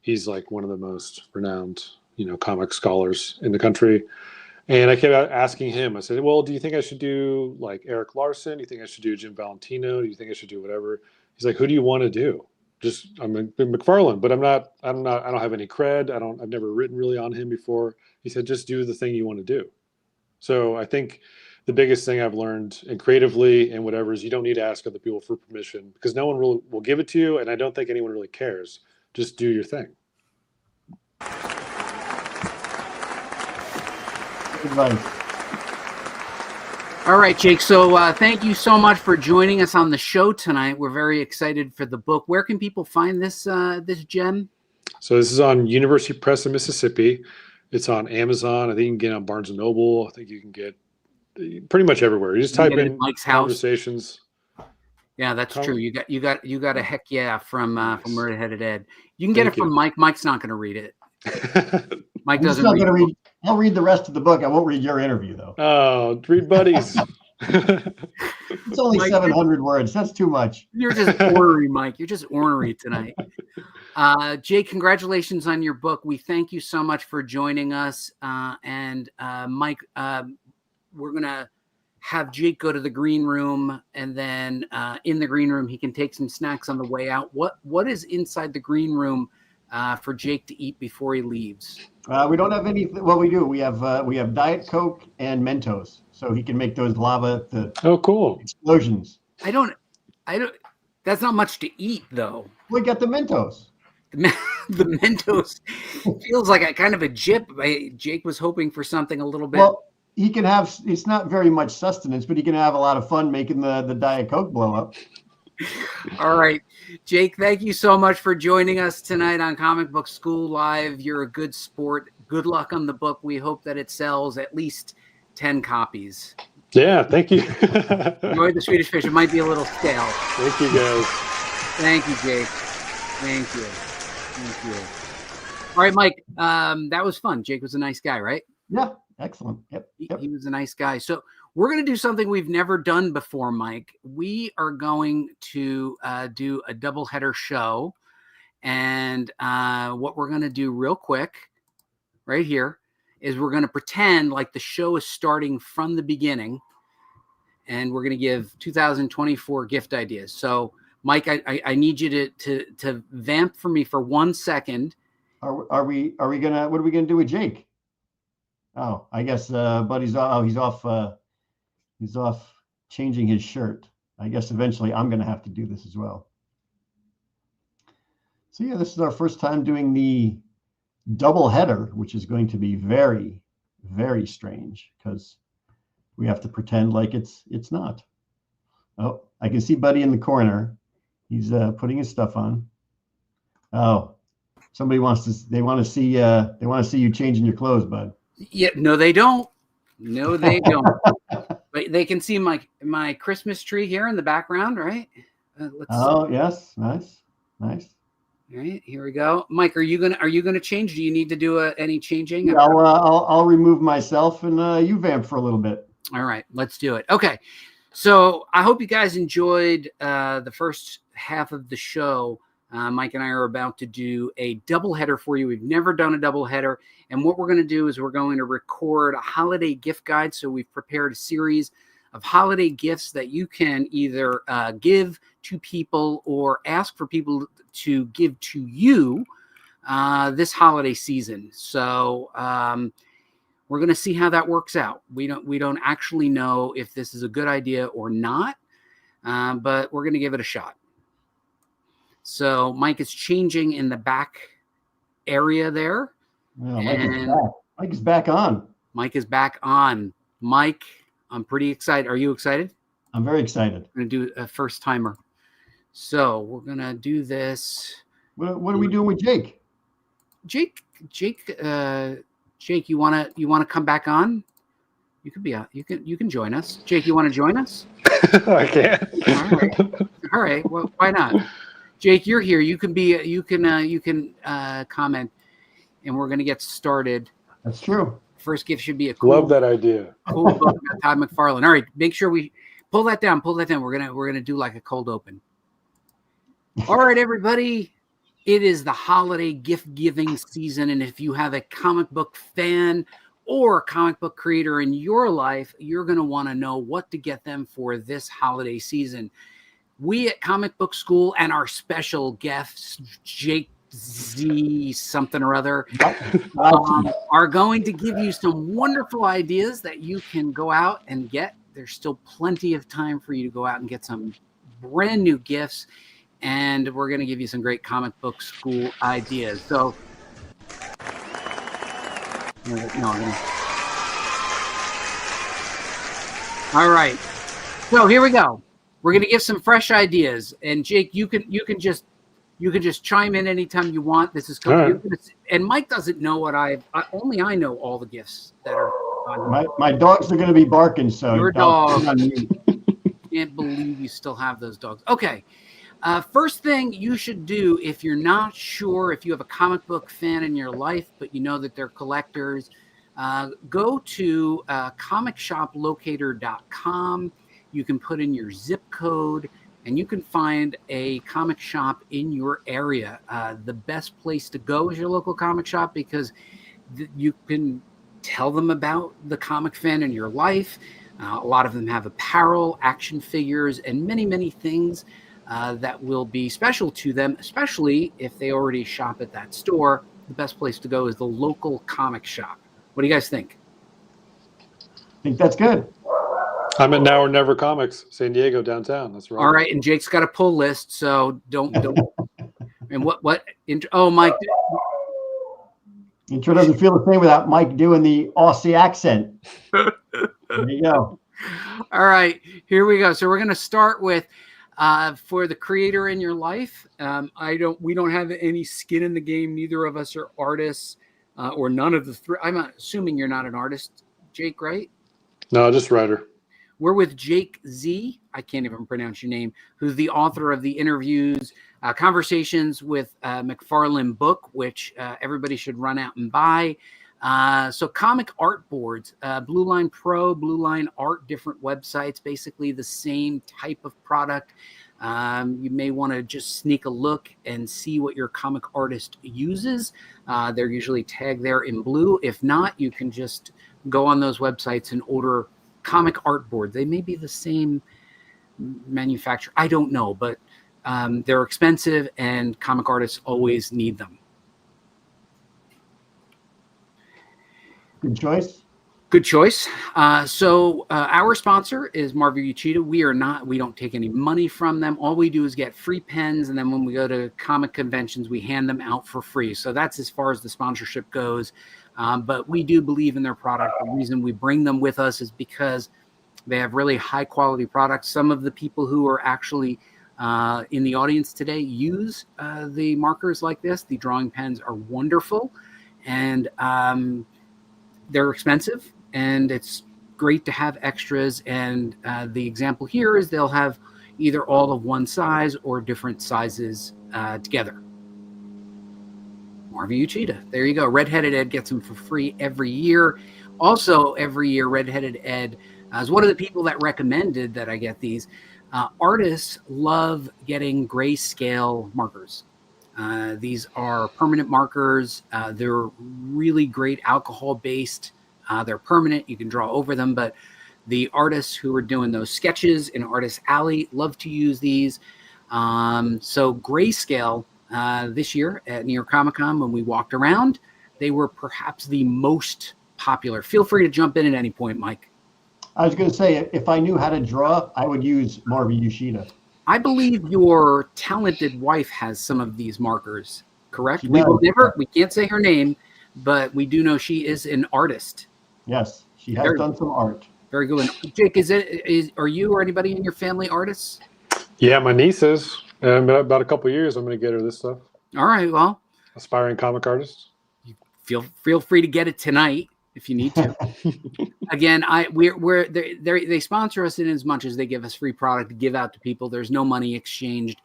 He's like one of the most renowned, comic scholars in the country. And I kept asking him, I said, well, do you think I should do like Eric Larson? Do you think I should do Jim Valentino? Do you think I should do whatever? He's like, who do you want to do? I'm McFarlane, but I don't have any cred. I've never written really on him before. He said, just do the thing you want to do. So I think the biggest thing I've learned and creatively and whatever is you don't need to ask other people for permission because no one will give it to you. And I don't think anyone really cares. Just do your thing. All right, Jake. So thank you so much for joining us on the show tonight. We're very excited for the book. Where can people find this gem? So this is on University Press in Mississippi. It's on Amazon. I think you can get it on Barnes & Noble. I think you can get pretty much everywhere. You just type in Mike's conversations. House. Yeah, that's true. You got a heck yeah from Red-Headed Ed. You can get it from Mike. Mike's not going to read it. Mike doesn't read. I'll read the rest of the book. I won't read your interview though. Oh, read Buddy's. It's only Mike, 700 words. That's too much. You're just ornery, Mike. You're just ornery tonight. Jake, congratulations on your book. We thank you so much for joining us. And Mike, we're going to have Jake go to the green room, and then in the green room, he can take some snacks on the way out. What is inside the green room for Jake to eat before he leaves? We don't have any. Well, we do. We have Diet Coke and Mentos, so he can make those cool explosions. I don't. That's not much to eat, though. We got the Mentos. The Mentos feels like a kind of a jip. Jake was hoping for something a little bit. Well, he can have. It's not very much sustenance, but he can have a lot of fun making the Diet Coke blow up. All right, Jake, thank you so much for joining us tonight on Comic Book School Live. You're a good sport. Good luck on the book. We hope that it sells at least 10 copies. Yeah, thank you. Enjoy the Swedish Fish. It might be a little stale. Thank you, guys. Thank you, Jake. Thank you. Thank you. All right, Mike, that was fun. Jake was a nice guy, right? Yeah, excellent. Yep. He was a nice guy. So we're going to do something we've never done before, Mike. We are going to do a doubleheader show. And what we're going to do real quick right here is we're going to pretend like the show is starting from the beginning. And we're going to give 2024 gift ideas. So, Mike, I need you to vamp for me for 1 second. Are we gonna? What are we gonna do with Jake? Oh, I guess Buddy's. Oh, he's off. He's off changing his shirt. I guess eventually I'm gonna have to do this as well. So yeah, this is our first time doing the double header, which is going to be very, very strange because we have to pretend like it's not. Oh, I can see Buddy in the corner. He's putting his stuff on. Oh, somebody wants to. They want to see. They want to see you changing your clothes, Bud. Yeah, no, they don't. No, they don't. But they can see my Christmas tree here in the background, right? Oh yes, nice. All right, here we go. Mike, are you gonna change? Do you need to do any changing? Yeah, I'll remove myself and you vamp for a little bit. All right, let's do it. Okay, so I hope you guys enjoyed the first half of the show. Mike and I are about to do a doubleheader for you. We've never done a doubleheader. And what we're going to do is we're going to record a holiday gift guide. So we've prepared a series of holiday gifts that you can either give to people or ask for people to give to you this holiday season. So we're going to see how that works out. We don't actually know if this is a good idea or not, but we're going to give it a shot. So Mike is changing in the back area there. Well, Mike is back on. Mike is back on. Mike, I'm pretty excited. Are you excited? I'm very excited. I'm going to do a first timer. So we're going to do this. What are we doing with Jake? Jake, you want to come back on? You could be you can join us. Jake, you want to join us? I can. All right. Well, why not? Jake, you're here. You can comment, and we're going to get started. That's true. First gift should be a cool. Love that idea. Cool book by Todd McFarlane. All right, make sure we pull that down. We're gonna do like a cold open. All right, everybody. It is the holiday gift giving season, and if you have a comic book fan or comic book creator in your life, you're going to want to know what to get them for this holiday season. We at Comic Book School and our special guests, Jake Z something or other, are going to give you some wonderful ideas that you can go out and get. There's still plenty of time for you to go out and get some brand new gifts, and we're going to give you some great Comic Book School ideas. So, all right. So here we go. We're going to give some fresh ideas, and Jake, you can just chime in anytime you want. This is right. And Mike doesn't know what I know all the gifts that are on my dogs are going to be barking. So your dog. Can't believe you still have those dogs. Okay. First thing you should do if you're not sure if you have a comic book fan in your life, but you know that they're collectors, go to comicshoplocator.com. You can put in your zip code and you can find a comic shop in your area. The best place to go is your local comic shop because you can tell them about the comic fan in your life. A lot of them have apparel, action figures, and many, many things that will be special to them, especially if they already shop at that store. The best place to go is the local comic shop. What do you guys think? I think that's good. I'm at Now or Never Comics, San Diego, downtown. That's right. All right, and Jake's got a pull list, so don't. And oh, Mike. Intro doesn't feel the same without Mike doing the Aussie accent. There you go. All right, here we go. So we're going to start with For the creator in your life, we don't have any skin in the game. Neither of us are artists, or none of the three. I'm assuming you're not an artist, Jake, right? No, just writer. We're with Jake Z. I can't even pronounce your name, who's the author of the interviews, Conversations with McFarlane book, which everybody should run out and buy. So comic art boards, Blue Line Pro, Blue Line Art, different websites, basically the same type of product. You may want to just sneak a look and see what your comic artist uses. They're usually tagged there in blue. If not, you can just go on those websites and order comic art board. They may be the same manufacturer. I don't know, but they're expensive and comic artists always need them. Good choice. Good choice. So our sponsor is Marvel Uchida. We don't take any money from them. All we do is get free pens, and then when we go to comic conventions, we hand them out for free. So that's as far as the sponsorship goes. But we do believe in their product. The reason we bring them with us is because they have really high quality products. Some of the people who are actually in the audience today use the markers like this. The drawing pens are wonderful, and they're expensive, and it's great to have extras. And the example here is they'll have either all of one size or different sizes together. Marvel Uchida. There you go. Redheaded Ed gets them for free every year. Also, every year, Redheaded Ed is one of the people that recommended that I get these. Artists love getting grayscale markers. These are permanent markers. They're really great alcohol-based. They're permanent. You can draw over them, but the artists who are doing those sketches in Artist Alley love to use these. So grayscale, this year at New York Comic Con, when we walked around, they were perhaps the most popular. Feel free to jump in at any point, Mike. I was going to say, if I knew how to draw, I would use Marvel Uchida. I believe your talented wife has some of these markers, correct? We can't say her name, but we do know she is an artist. Yes, she has done some art. Very good. Jake, are you or anybody in your family artists? Yeah, my niece is. About a couple of years, I'm going to get her this stuff. All right, well. Aspiring comic artist. Feel free to get it tonight if you need to. Again, they sponsor us in as much as they give us free product to give out to people. There's no money exchanged.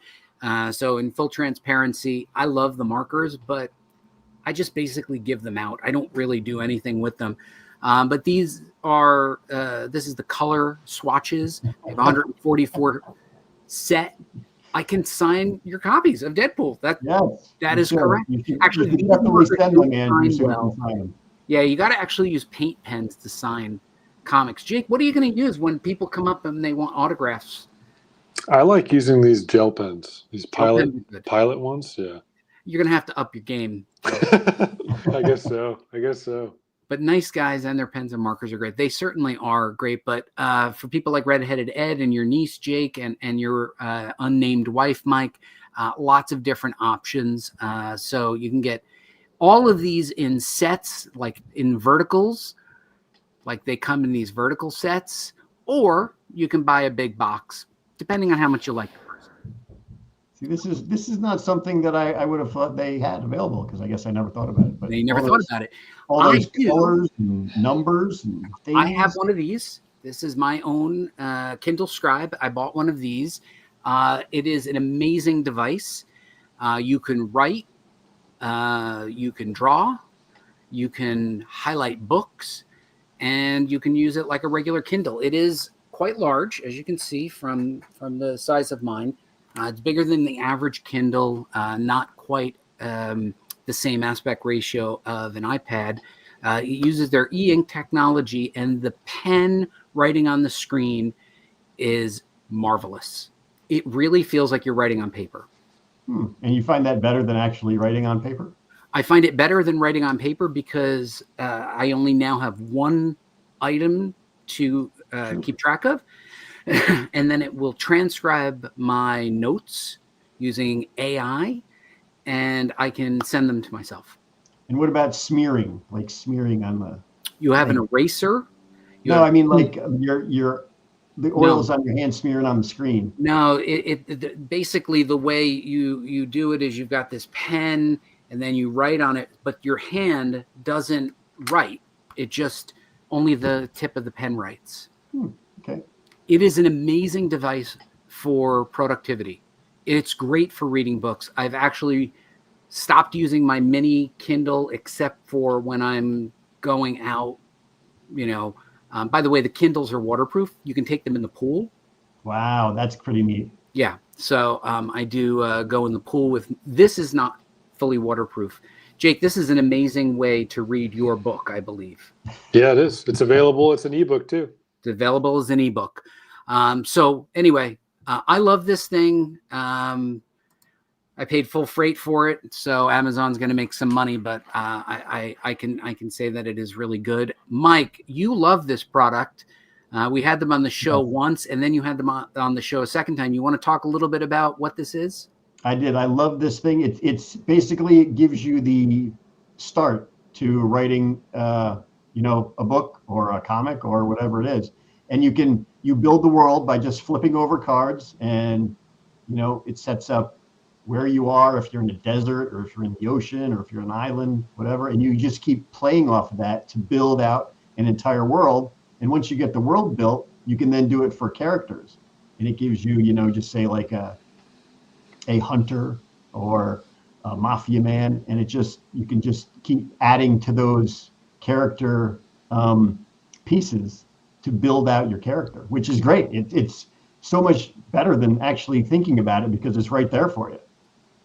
So in full transparency, I love the markers, but I just basically give them out. I don't really do anything with them. But these are, this is the color swatches. I have 144 set. I can sign your copies of Deadpool. That is correct. Actually, you definitely send them in. Well. Yeah, you got to actually use paint pens to sign comics. Jake, what are you going to use when people come up and they want autographs? I like using these gel pens, these pilot ones. Yeah. You're going to have to up your game. I guess so. But nice guys, and their pens and markers are great. They certainly are great. But for people like Redheaded Ed and your niece, Jake, and your unnamed wife, Mike, lots of different options. So you can get all of these in sets, like in verticals, like they come in these vertical sets, or you can buy a big box, depending on how much you like the person. See, this is not something that I would have thought they had available, because I guess I never thought about it. But they never thought about it. All those colors and numbers and things. I have one of these. This is my own Kindle Scribe. I bought one of these. It is an amazing device. You can write. You can draw, you can highlight books, and you can use it like a regular Kindle. It is quite large, as you can see from the size of mine. It's bigger than the average Kindle, not quite the same aspect ratio of an iPad. It uses their e-ink technology, and the pen writing on the screen is marvelous. It really feels like you're writing on paper. And you find that better than actually writing on paper? I find it better than writing on paper because I only now have one item to keep track of. And then it will transcribe my notes using AI, and I can send them to myself. And what about smearing? Like smearing on the... You have an eraser? I mean like your the oil is on your hand smearing on the screen. No, basically the way you do it is you've got this pen and then you write on it, but your hand doesn't write. It just only the tip of the pen writes. Okay. It is an amazing device for productivity. It's great for reading books. I've actually stopped using my mini Kindle except for when I'm going out, by the way, the Kindles are waterproof. You can take them in the pool. Wow, that's pretty neat. Yeah. So I do go in the pool with, this is not fully waterproof. Jake, this is an amazing way to read your book, I believe. Yeah, it is. It's available. It's an ebook too. It's available as an ebook. So anyway, I love this thing. I paid full freight for it, so Amazon's going to make some money, but I can say that it is really good. Mike, you love this product. We had them on the show once, and then you had them on the show a second time. You want to talk a little bit about what this is? I did. I love this thing. It's basically, it gives you the start to writing, a book or a comic or whatever it is. And you build the world by just flipping over cards, and, it sets up where you are, if you're in the desert or if you're in the ocean or if you're an island, whatever. And you just keep playing off of that to build out an entire world. And once you get the world built, you can then do it for characters. And it gives you, just say like a hunter or a mafia man. And you can just keep adding to those character pieces to build out your character, which is great. It's so much better than actually thinking about it because it's right there for you.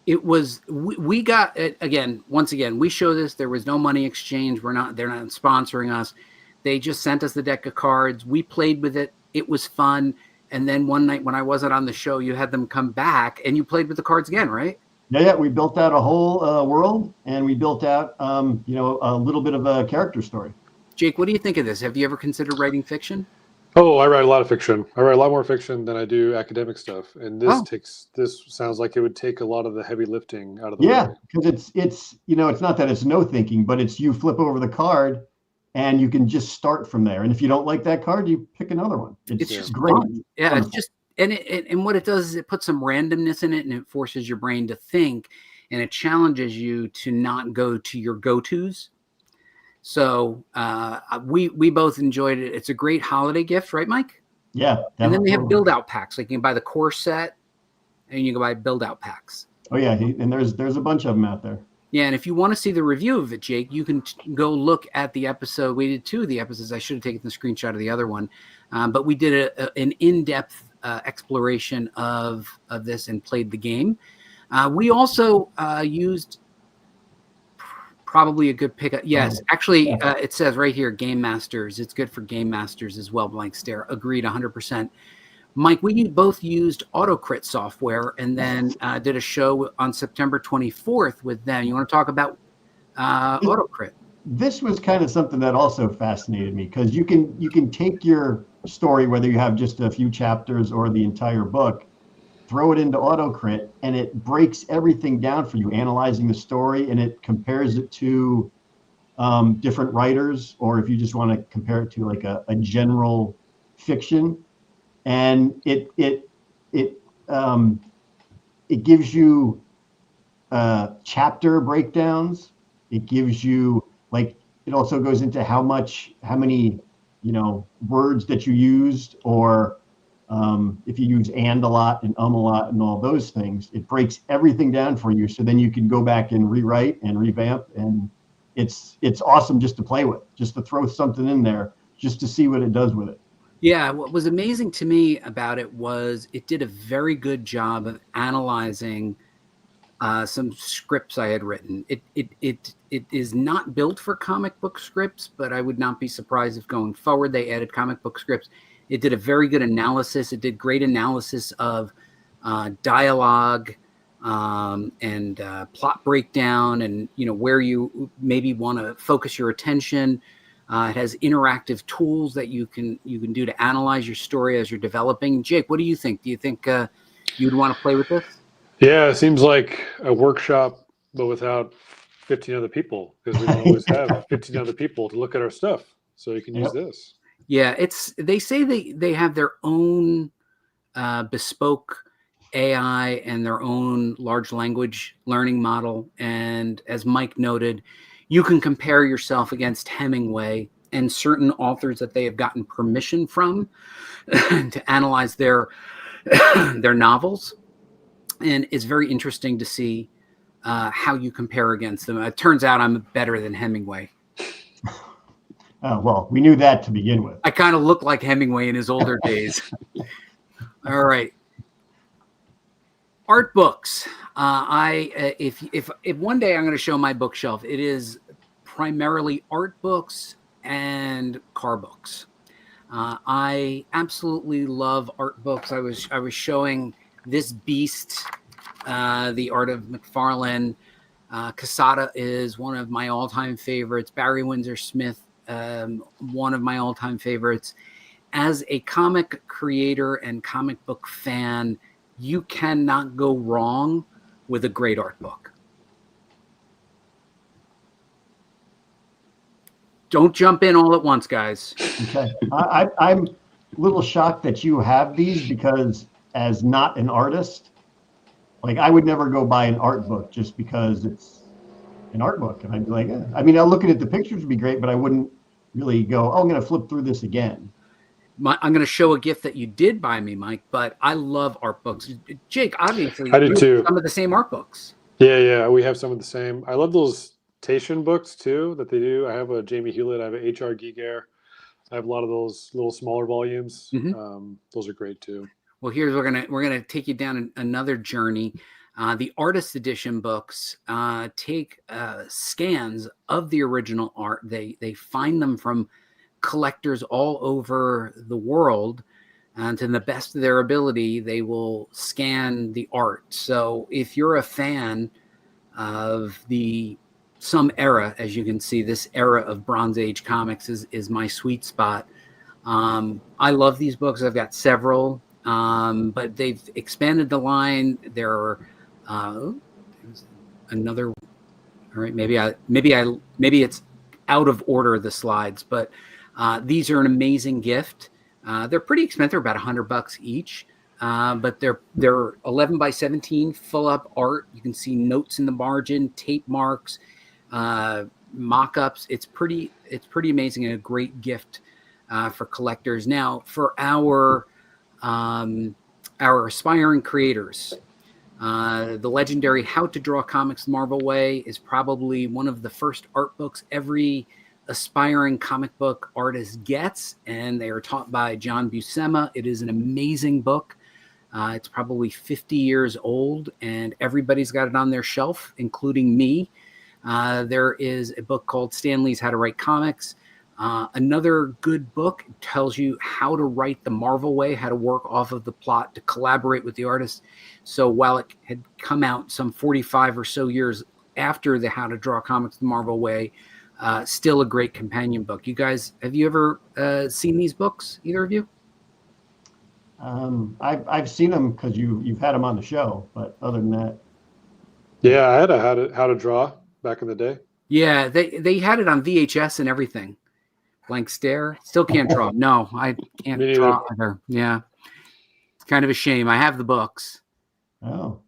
It was, we got it again. Once again, we show this. There was no money exchange. They're not sponsoring us. They just sent us the deck of cards. We played with it. It was fun. And then one night when I wasn't on the show, you had them come back and you played with the cards again, right? Yeah. We built out a whole world, and we built out, a little bit of a character story. Jake, what do you think of this? Have you ever considered writing fiction? Oh, I write a lot of fiction. I write a lot more fiction than I do academic stuff. And this sounds like it would take a lot of the heavy lifting out of the way. Yeah, because it's not that it's no thinking, but it's you flip over the card and you can just start from there. And if you don't like that card, you pick another one. It's just great. Fun. Yeah, it's just, and what it does is it puts some randomness in it, and it forces your brain to think, and it challenges you to not go to your go-tos. So we both enjoyed it. It's a great holiday gift, right, Mike? Yeah. And then they have build-out packs. Like you can buy the core set, and you can buy build-out packs. Oh yeah, and there's a bunch of them out there. Yeah, and if you want to see the review of it, Jake, you can go look at the episode. We did 2 of the episodes. I should have taken the screenshot of the other one, but we did an in-depth exploration of this and played the game. We also used. Probably a good pickup. Yes, actually, it says right here, Game Masters. It's good for Game Masters as well. Blank stare. Agreed, 100%. Mike, we both used AutoCrit software and then did a show on September 24th with them. You want to talk about AutoCrit? This was kind of something that also fascinated me because you can take your story, whether you have just a few chapters or the entire book, throw it into AutoCrit, and it breaks everything down for you, analyzing the story, and it compares it to different writers, or if you just want to compare it to like a general fiction, and it gives you chapter breakdowns. It gives you it also goes into how many words that you used, or if you use and a lot and a lot and all those things. It breaks everything down for you, so then you can go back and rewrite and revamp, and it's awesome just to play with, just to throw something in there, just to see what it does with it. Yeah, what was amazing to me about it was it did a very good job of analyzing some scripts I had written. It is not built for comic book scripts, but I would not be surprised if going forward they added comic book scripts. It did a very good analysis. It did great analysis of dialogue and plot breakdown, and where you maybe want to focus your attention. It has interactive tools that you can do to analyze your story as you're developing. Jake, what do you think? Do you think you'd want to play with this? Yeah, it seems like a workshop, but without 15 other people, because we don't always have 15 other people to look at our stuff. So you can use this. Yeah, they say they have their own bespoke AI and their own large language learning model. And as Mike noted, you can compare yourself against Hemingway and certain authors that they have gotten permission from to analyze their their novels. And it's very interesting to see how you compare against them. It turns out I'm better than Hemingway. Well, we knew that to begin with. I kind of look like Hemingway in his older days. All right. Art books. If one day I'm going to show my bookshelf, it is primarily art books and car books. I absolutely love art books. I was showing this beast, the art of McFarlane. Casada is one of my all-time favorites. Barry Windsor Smith, one of my all-time favorites. As a comic creator and comic book fan, you cannot go wrong with a great art book. Don't jump in all at once, guys. Okay. I'm a little shocked that you have these, because as not an artist, like, I would never go buy an art book just because it's an art book. And I'd be like, I mean, looking at the pictures would be great, but I wouldn't really go, oh, I'm going to flip through this again. I'm going to show a gift that you did buy me, Mike, but I love art books. Jake, obviously, I do too. Some of the same art books. Yeah, we have some of the same. I love those Tation books too that they do. I have a Jamie Hewlett. I have a H.R. Giger. I have a lot of those little smaller volumes. Mm-hmm. Those are great too. Well, we're gonna take you down another journey. The artist edition books take scans of the original art. They find them from collectors all over the world, and to the best of their ability, they will scan the art. So if you're a fan of some era, as you can see, this era of Bronze Age comics is my sweet spot. I love these books. I've got several, but they've expanded the line. There are another. All right, maybe it's out of order, the slides, but these are an amazing gift. They're pretty expensive. They're about $100 each, but they're 11 by 17 full up art. You can see notes in the margin, tape marks, mock-ups. It's pretty amazing and a great gift for collectors. Now, for our aspiring creators, the legendary How to Draw Comics the Marvel Way is probably one of the first art books every aspiring comic book artist gets, and they are taught by John Buscema. It is an amazing book. It's probably 50 years old, and everybody's got it on their shelf, including me. There is a book called Stan Lee's How to Write Comics. Another good book tells you how to write the Marvel way, how to work off of the plot, to collaborate with the artist. So while it had come out some 45 or so years after the How to Draw Comics the Marvel way, still a great companion book. You guys, have you ever seen these books, either of you? I've seen them because you've had them on the show, but other than that. Yeah, I had a how to draw back in the day. Yeah, they had it on VHS and everything. Blank Stare. Still can't draw. No, I can't draw either. Yeah. It's kind of a shame. I have the books. Oh,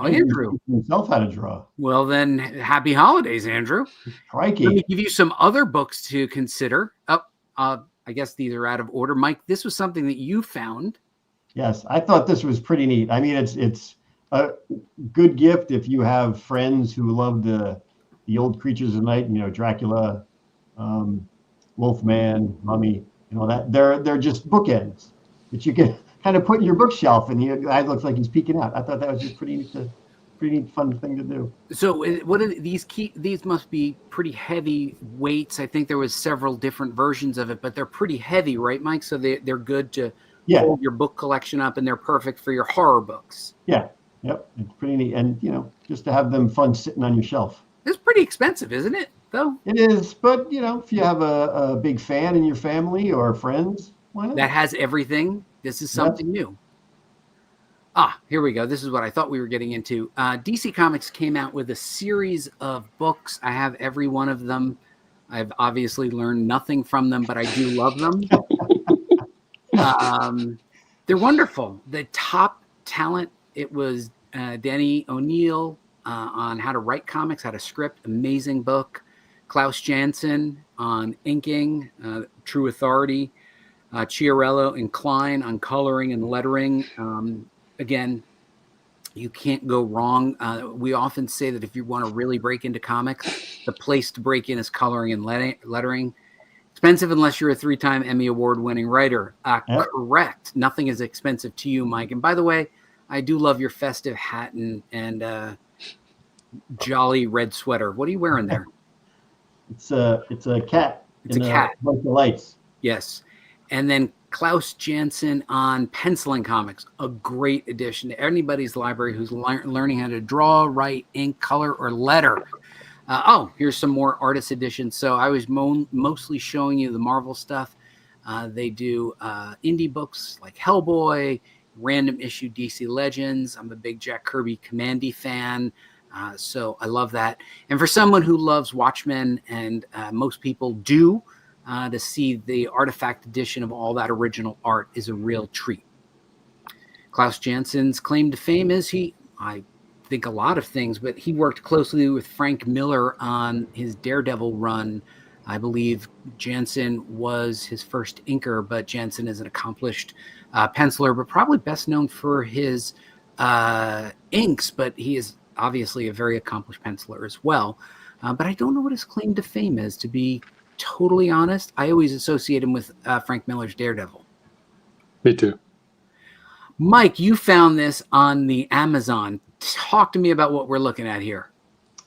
Andrew. Himself how to draw. Well, then, happy holidays, Andrew. Crikey. Let me give you some other books to consider. I guess these are out of order. Mike, this was something that you found. Yes, I thought this was pretty neat. I mean, it's a good gift if you have friends who love the old creatures of night, Dracula, Wolfman, Mummy, that they're just bookends that you can kind of put in your bookshelf, and the guy looks like he's peeking out. I thought that was just pretty neat, fun thing to do. So what are these must be pretty heavy weights. I think there was several different versions of it, but they're pretty heavy, right, Mike? So they're good to hold your book collection up, and they're perfect for your horror books. Yeah. Yep. It's pretty neat. And, just to have them fun sitting on your shelf. It's pretty expensive, isn't it, though? It is. But, if you have a big fan in your family or friends, why not? That has everything. This is something new. Here we go. This is what I thought we were getting into. DC Comics came out with a series of books. I have every one of them I've obviously learned nothing from them, but I do love them. They're wonderful. The top talent, it was Denny O'Neil on how to write comics, how to script, amazing book. Klaus Janson on inking, True Authority. Chiarello and Klein on coloring and lettering. Again, you can't go wrong. We often say that if you want to really break into comics, the place to break in is coloring and lettering. Expensive unless you're a 3-time Emmy Award winning writer. Yep. Correct. Nothing is expensive to you, Mike. And by the way, I do love your festive hat and jolly red sweater. What are you wearing there? It's a cat. It's a cat. A bunch of lights. Yes. And then Klaus Janson on penciling comics, a great addition to anybody's library who's learning how to draw, write, ink, color, or letter. Here's some more artist editions. So I was mostly showing you the Marvel stuff. They do indie books like Hellboy, random issue DC Legends. I'm a big Jack Kirby Commandy fan. So I love that. And for someone who loves Watchmen, and most people do, to see the artifact edition of all that original art is a real treat. Klaus Janson's claim to fame is I think a lot of things, but he worked closely with Frank Miller on his Daredevil run. I believe Janson was his first inker, but Janson is an accomplished penciler, but probably best known for his inks, but he is obviously a very accomplished penciler as well. But I don't know what his claim to fame is, to be totally honest. I always associate him with Frank Miller's Daredevil. Me too. Mike, you found this on the Amazon. Talk to me about what we're looking at here.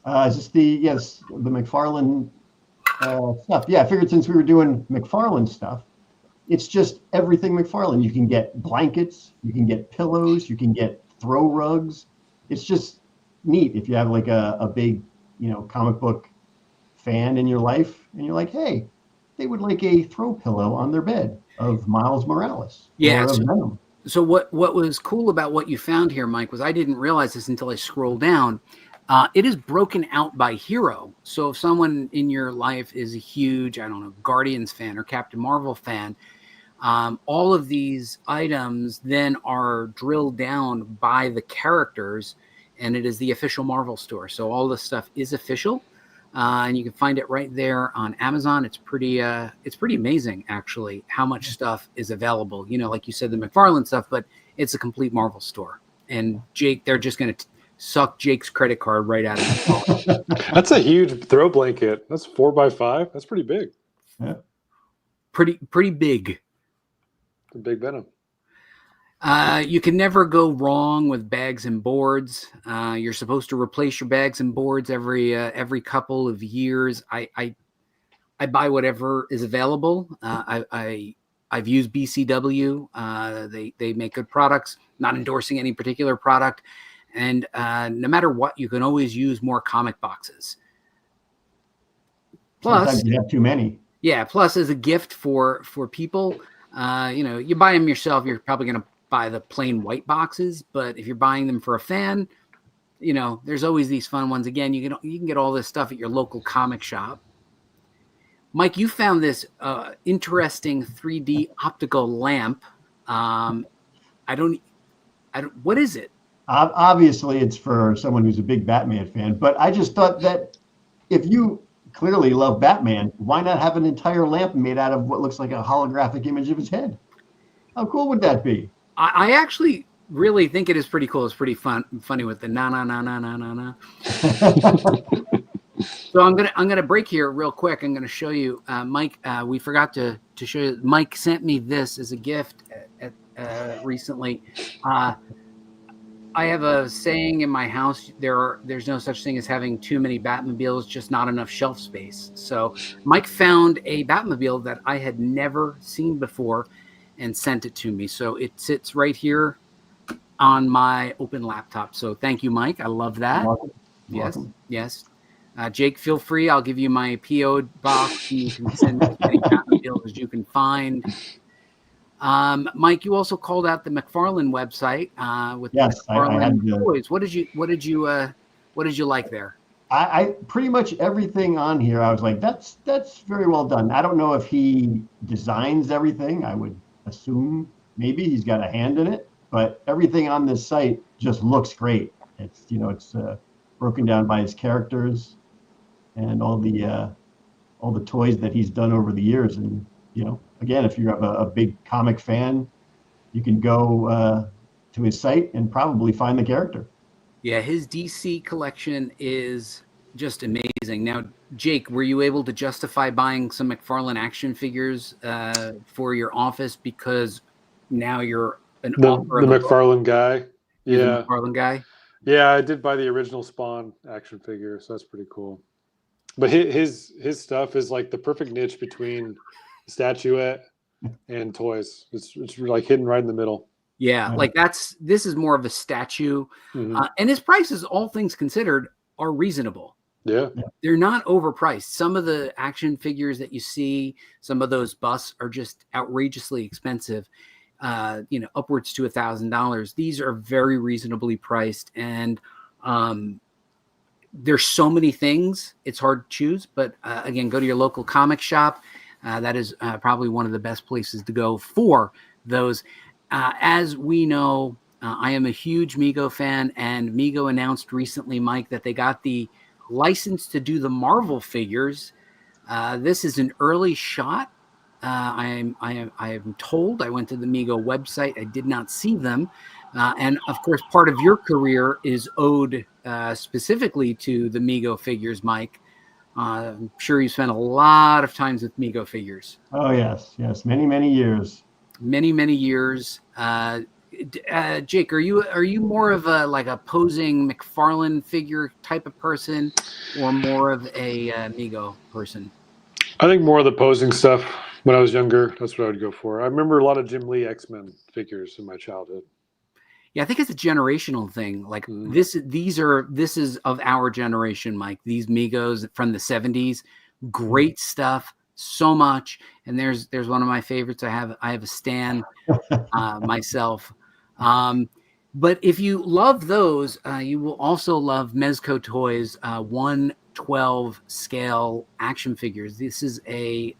Is this the McFarlane stuff? Yeah, I figured since we were doing McFarlane stuff, it's just everything McFarlane. You can get blankets, you can get pillows, you can get throw rugs. It's just neat if you have like a big, comic book fan in your life, and you're like, hey, they would like a throw pillow on their bed of Miles Morales. Yeah. Or of Venom. So what was cool about what you found here, Mike, was I didn't realize this until I scrolled down. It is broken out by hero. So if someone in your life is a huge, Guardians fan or Captain Marvel fan, all of these items then are drilled down by the characters, and it is the official Marvel store. So all the stuff is official, and you can find it right there on Amazon. It's pretty amazing, actually, how much stuff is available. Like you said, the McFarlane stuff, but it's a complete Marvel store. And Jake, they're just going to suck Jake's credit card right out of it. That's a huge throw blanket. That's 4x5. That's pretty big. Yeah. Pretty big. A big Venom. You can never go wrong with bags and boards. You're supposed to replace your bags and boards every couple of years. I buy whatever is available. I've used BCW. They make good products. Not endorsing any particular product. And no matter what, you can always use more comic boxes. Plus, sometimes you have too many. Yeah. Plus, as a gift for people, you buy them yourself, you're probably going to buy the plain white boxes. But if you're buying them for a fan, there's always these fun ones. Again, you can get all this stuff at your local comic shop. Mike, you found this interesting 3D optical lamp. What is it? Obviously, it's for someone who's a big Batman fan. But I just thought that if you clearly love Batman, why not have an entire lamp made out of what looks like a holographic image of his head? How cool would that be? I actually really think it is pretty cool. It's pretty funny with the na. So I'm gonna break here real quick. I'm gonna show you, Mike. We forgot to show you. Mike sent me this as a gift recently. I have a saying in my house: there's no such thing as having too many Batmobiles, just not enough shelf space. So Mike found a Batmobile that I had never seen before and sent it to me. So it sits right here on my open laptop. So thank you, Mike. I love that. Yes. Jake, feel free. I'll give you my PO box. You can send as many Batmobiles as you can find. Mike, you also called out the McFarlane website with yes, McFarlane I had toys. What did you like there? I pretty much everything on here, I was like, that's very well done. I don't know if he designs everything. I would assume maybe he's got a hand in it, but everything on this site just looks great. It's it's broken down by his characters and all the toys that he's done over the years. And again, if you're a big comic fan, you can go to his site and probably find the character. Yeah, his DC collection is just amazing. Now, Jake, were you able to justify buying some McFarlane action figures for your office because now you're the McFarlane guy? You're Yeah, the McFarlane guy. Yeah, I did buy the original Spawn action figure, so that's pretty cool. But his stuff is like the perfect niche between statuette and toys. It's like hidden right in the middle. Yeah, like this is more of a statue, and his prices, all things considered, are reasonable. Yeah, they're not overpriced. Some of the action figures that you see, some of those busts are just outrageously expensive. Upwards to $1,000. These are very reasonably priced, and there's so many things. It's hard to choose, but again, go to your local comic shop. That is probably one of the best places to go for those. As we know, I am a huge Mego fan, and Mego announced recently, Mike, that they got the license to do the Marvel figures. This is an early shot. I am told. I went to the Mego website. I did not see them. And of course, part of your career is owed specifically to the Mego figures, Mike. I'm sure you spent a lot of times with Mego figures. Oh, yes. Many years. Many years. Jake, are you more of a posing McFarlane figure type of person, or more of a Mego person? I think more of the posing stuff. When I was younger, that's what I would go for. I remember a lot of Jim Lee X-Men figures in my childhood. Yeah, I think it's a generational thing. Like this is of our generation, Mike. These Migos from the 70s, great stuff, so much. And there's one of my favorites. I have a Stan myself. But if you love those, you will also love Mezco Toys 1/12 scale action figures. This is a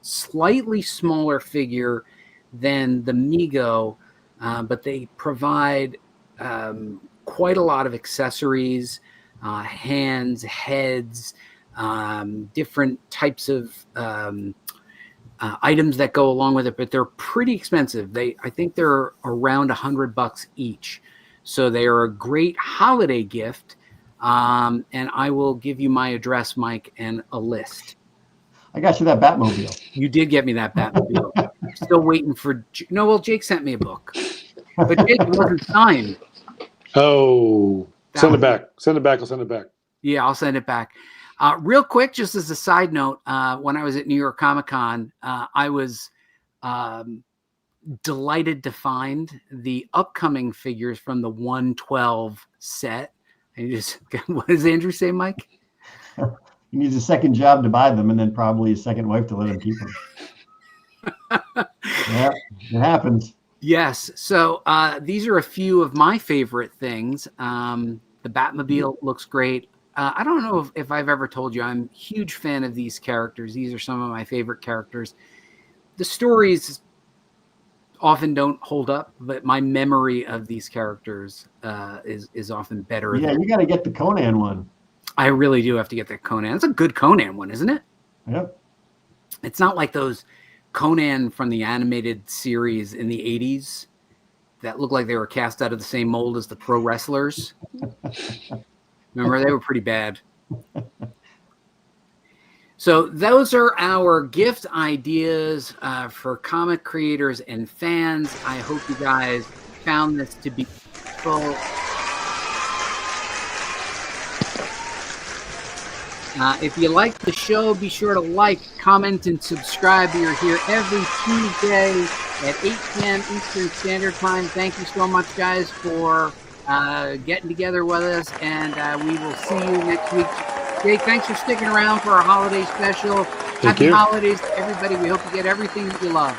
slightly smaller figure than the Mego, but they provide quite a lot of accessories, hands, heads, different types of items that go along with it, but they're pretty expensive. I think they're around $100 each. So they are a great holiday gift. And I will give you my address, Mike, and a list. I got you that Batmobile. You did get me that Batmobile. Still waiting for... No, well, Jake sent me a book. But Jake wasn't signed. Oh, send it back. Send it back. I'll send it back. Yeah, I'll send it back. Real quick, just as a side note, when I was at New York Comic Con, I was delighted to find the upcoming figures from the 1/12 set. What does Andrew say, Mike? He needs a second job to buy them, and then probably a second wife to let him keep them. Yeah, it happens. Yes. So these are a few of my favorite things. The Batmobile looks great. I don't know if I've ever told you, I'm a huge fan of these characters. These are some of my favorite characters. The stories often don't hold up, but my memory of these characters is often better. Yeah, you got to get the Conan one. I really do have to get the Conan. It's a good Conan one, isn't it? Yep. It's not like those Conan from the animated series in the 80s that looked like they were cast out of the same mold as the pro wrestlers. Remember, they were pretty bad. So those are our gift ideas for comic creators and fans. I hope you guys found this to be useful. If you like the show, be sure to like, comment, and subscribe. We are here every Tuesday at 8 p.m. Eastern Standard Time. Thank you so much, guys, for getting together with us, and we will see you next week. Jake, thanks for sticking around for our holiday special. Happy holidays to everybody. We hope you get everything that you love.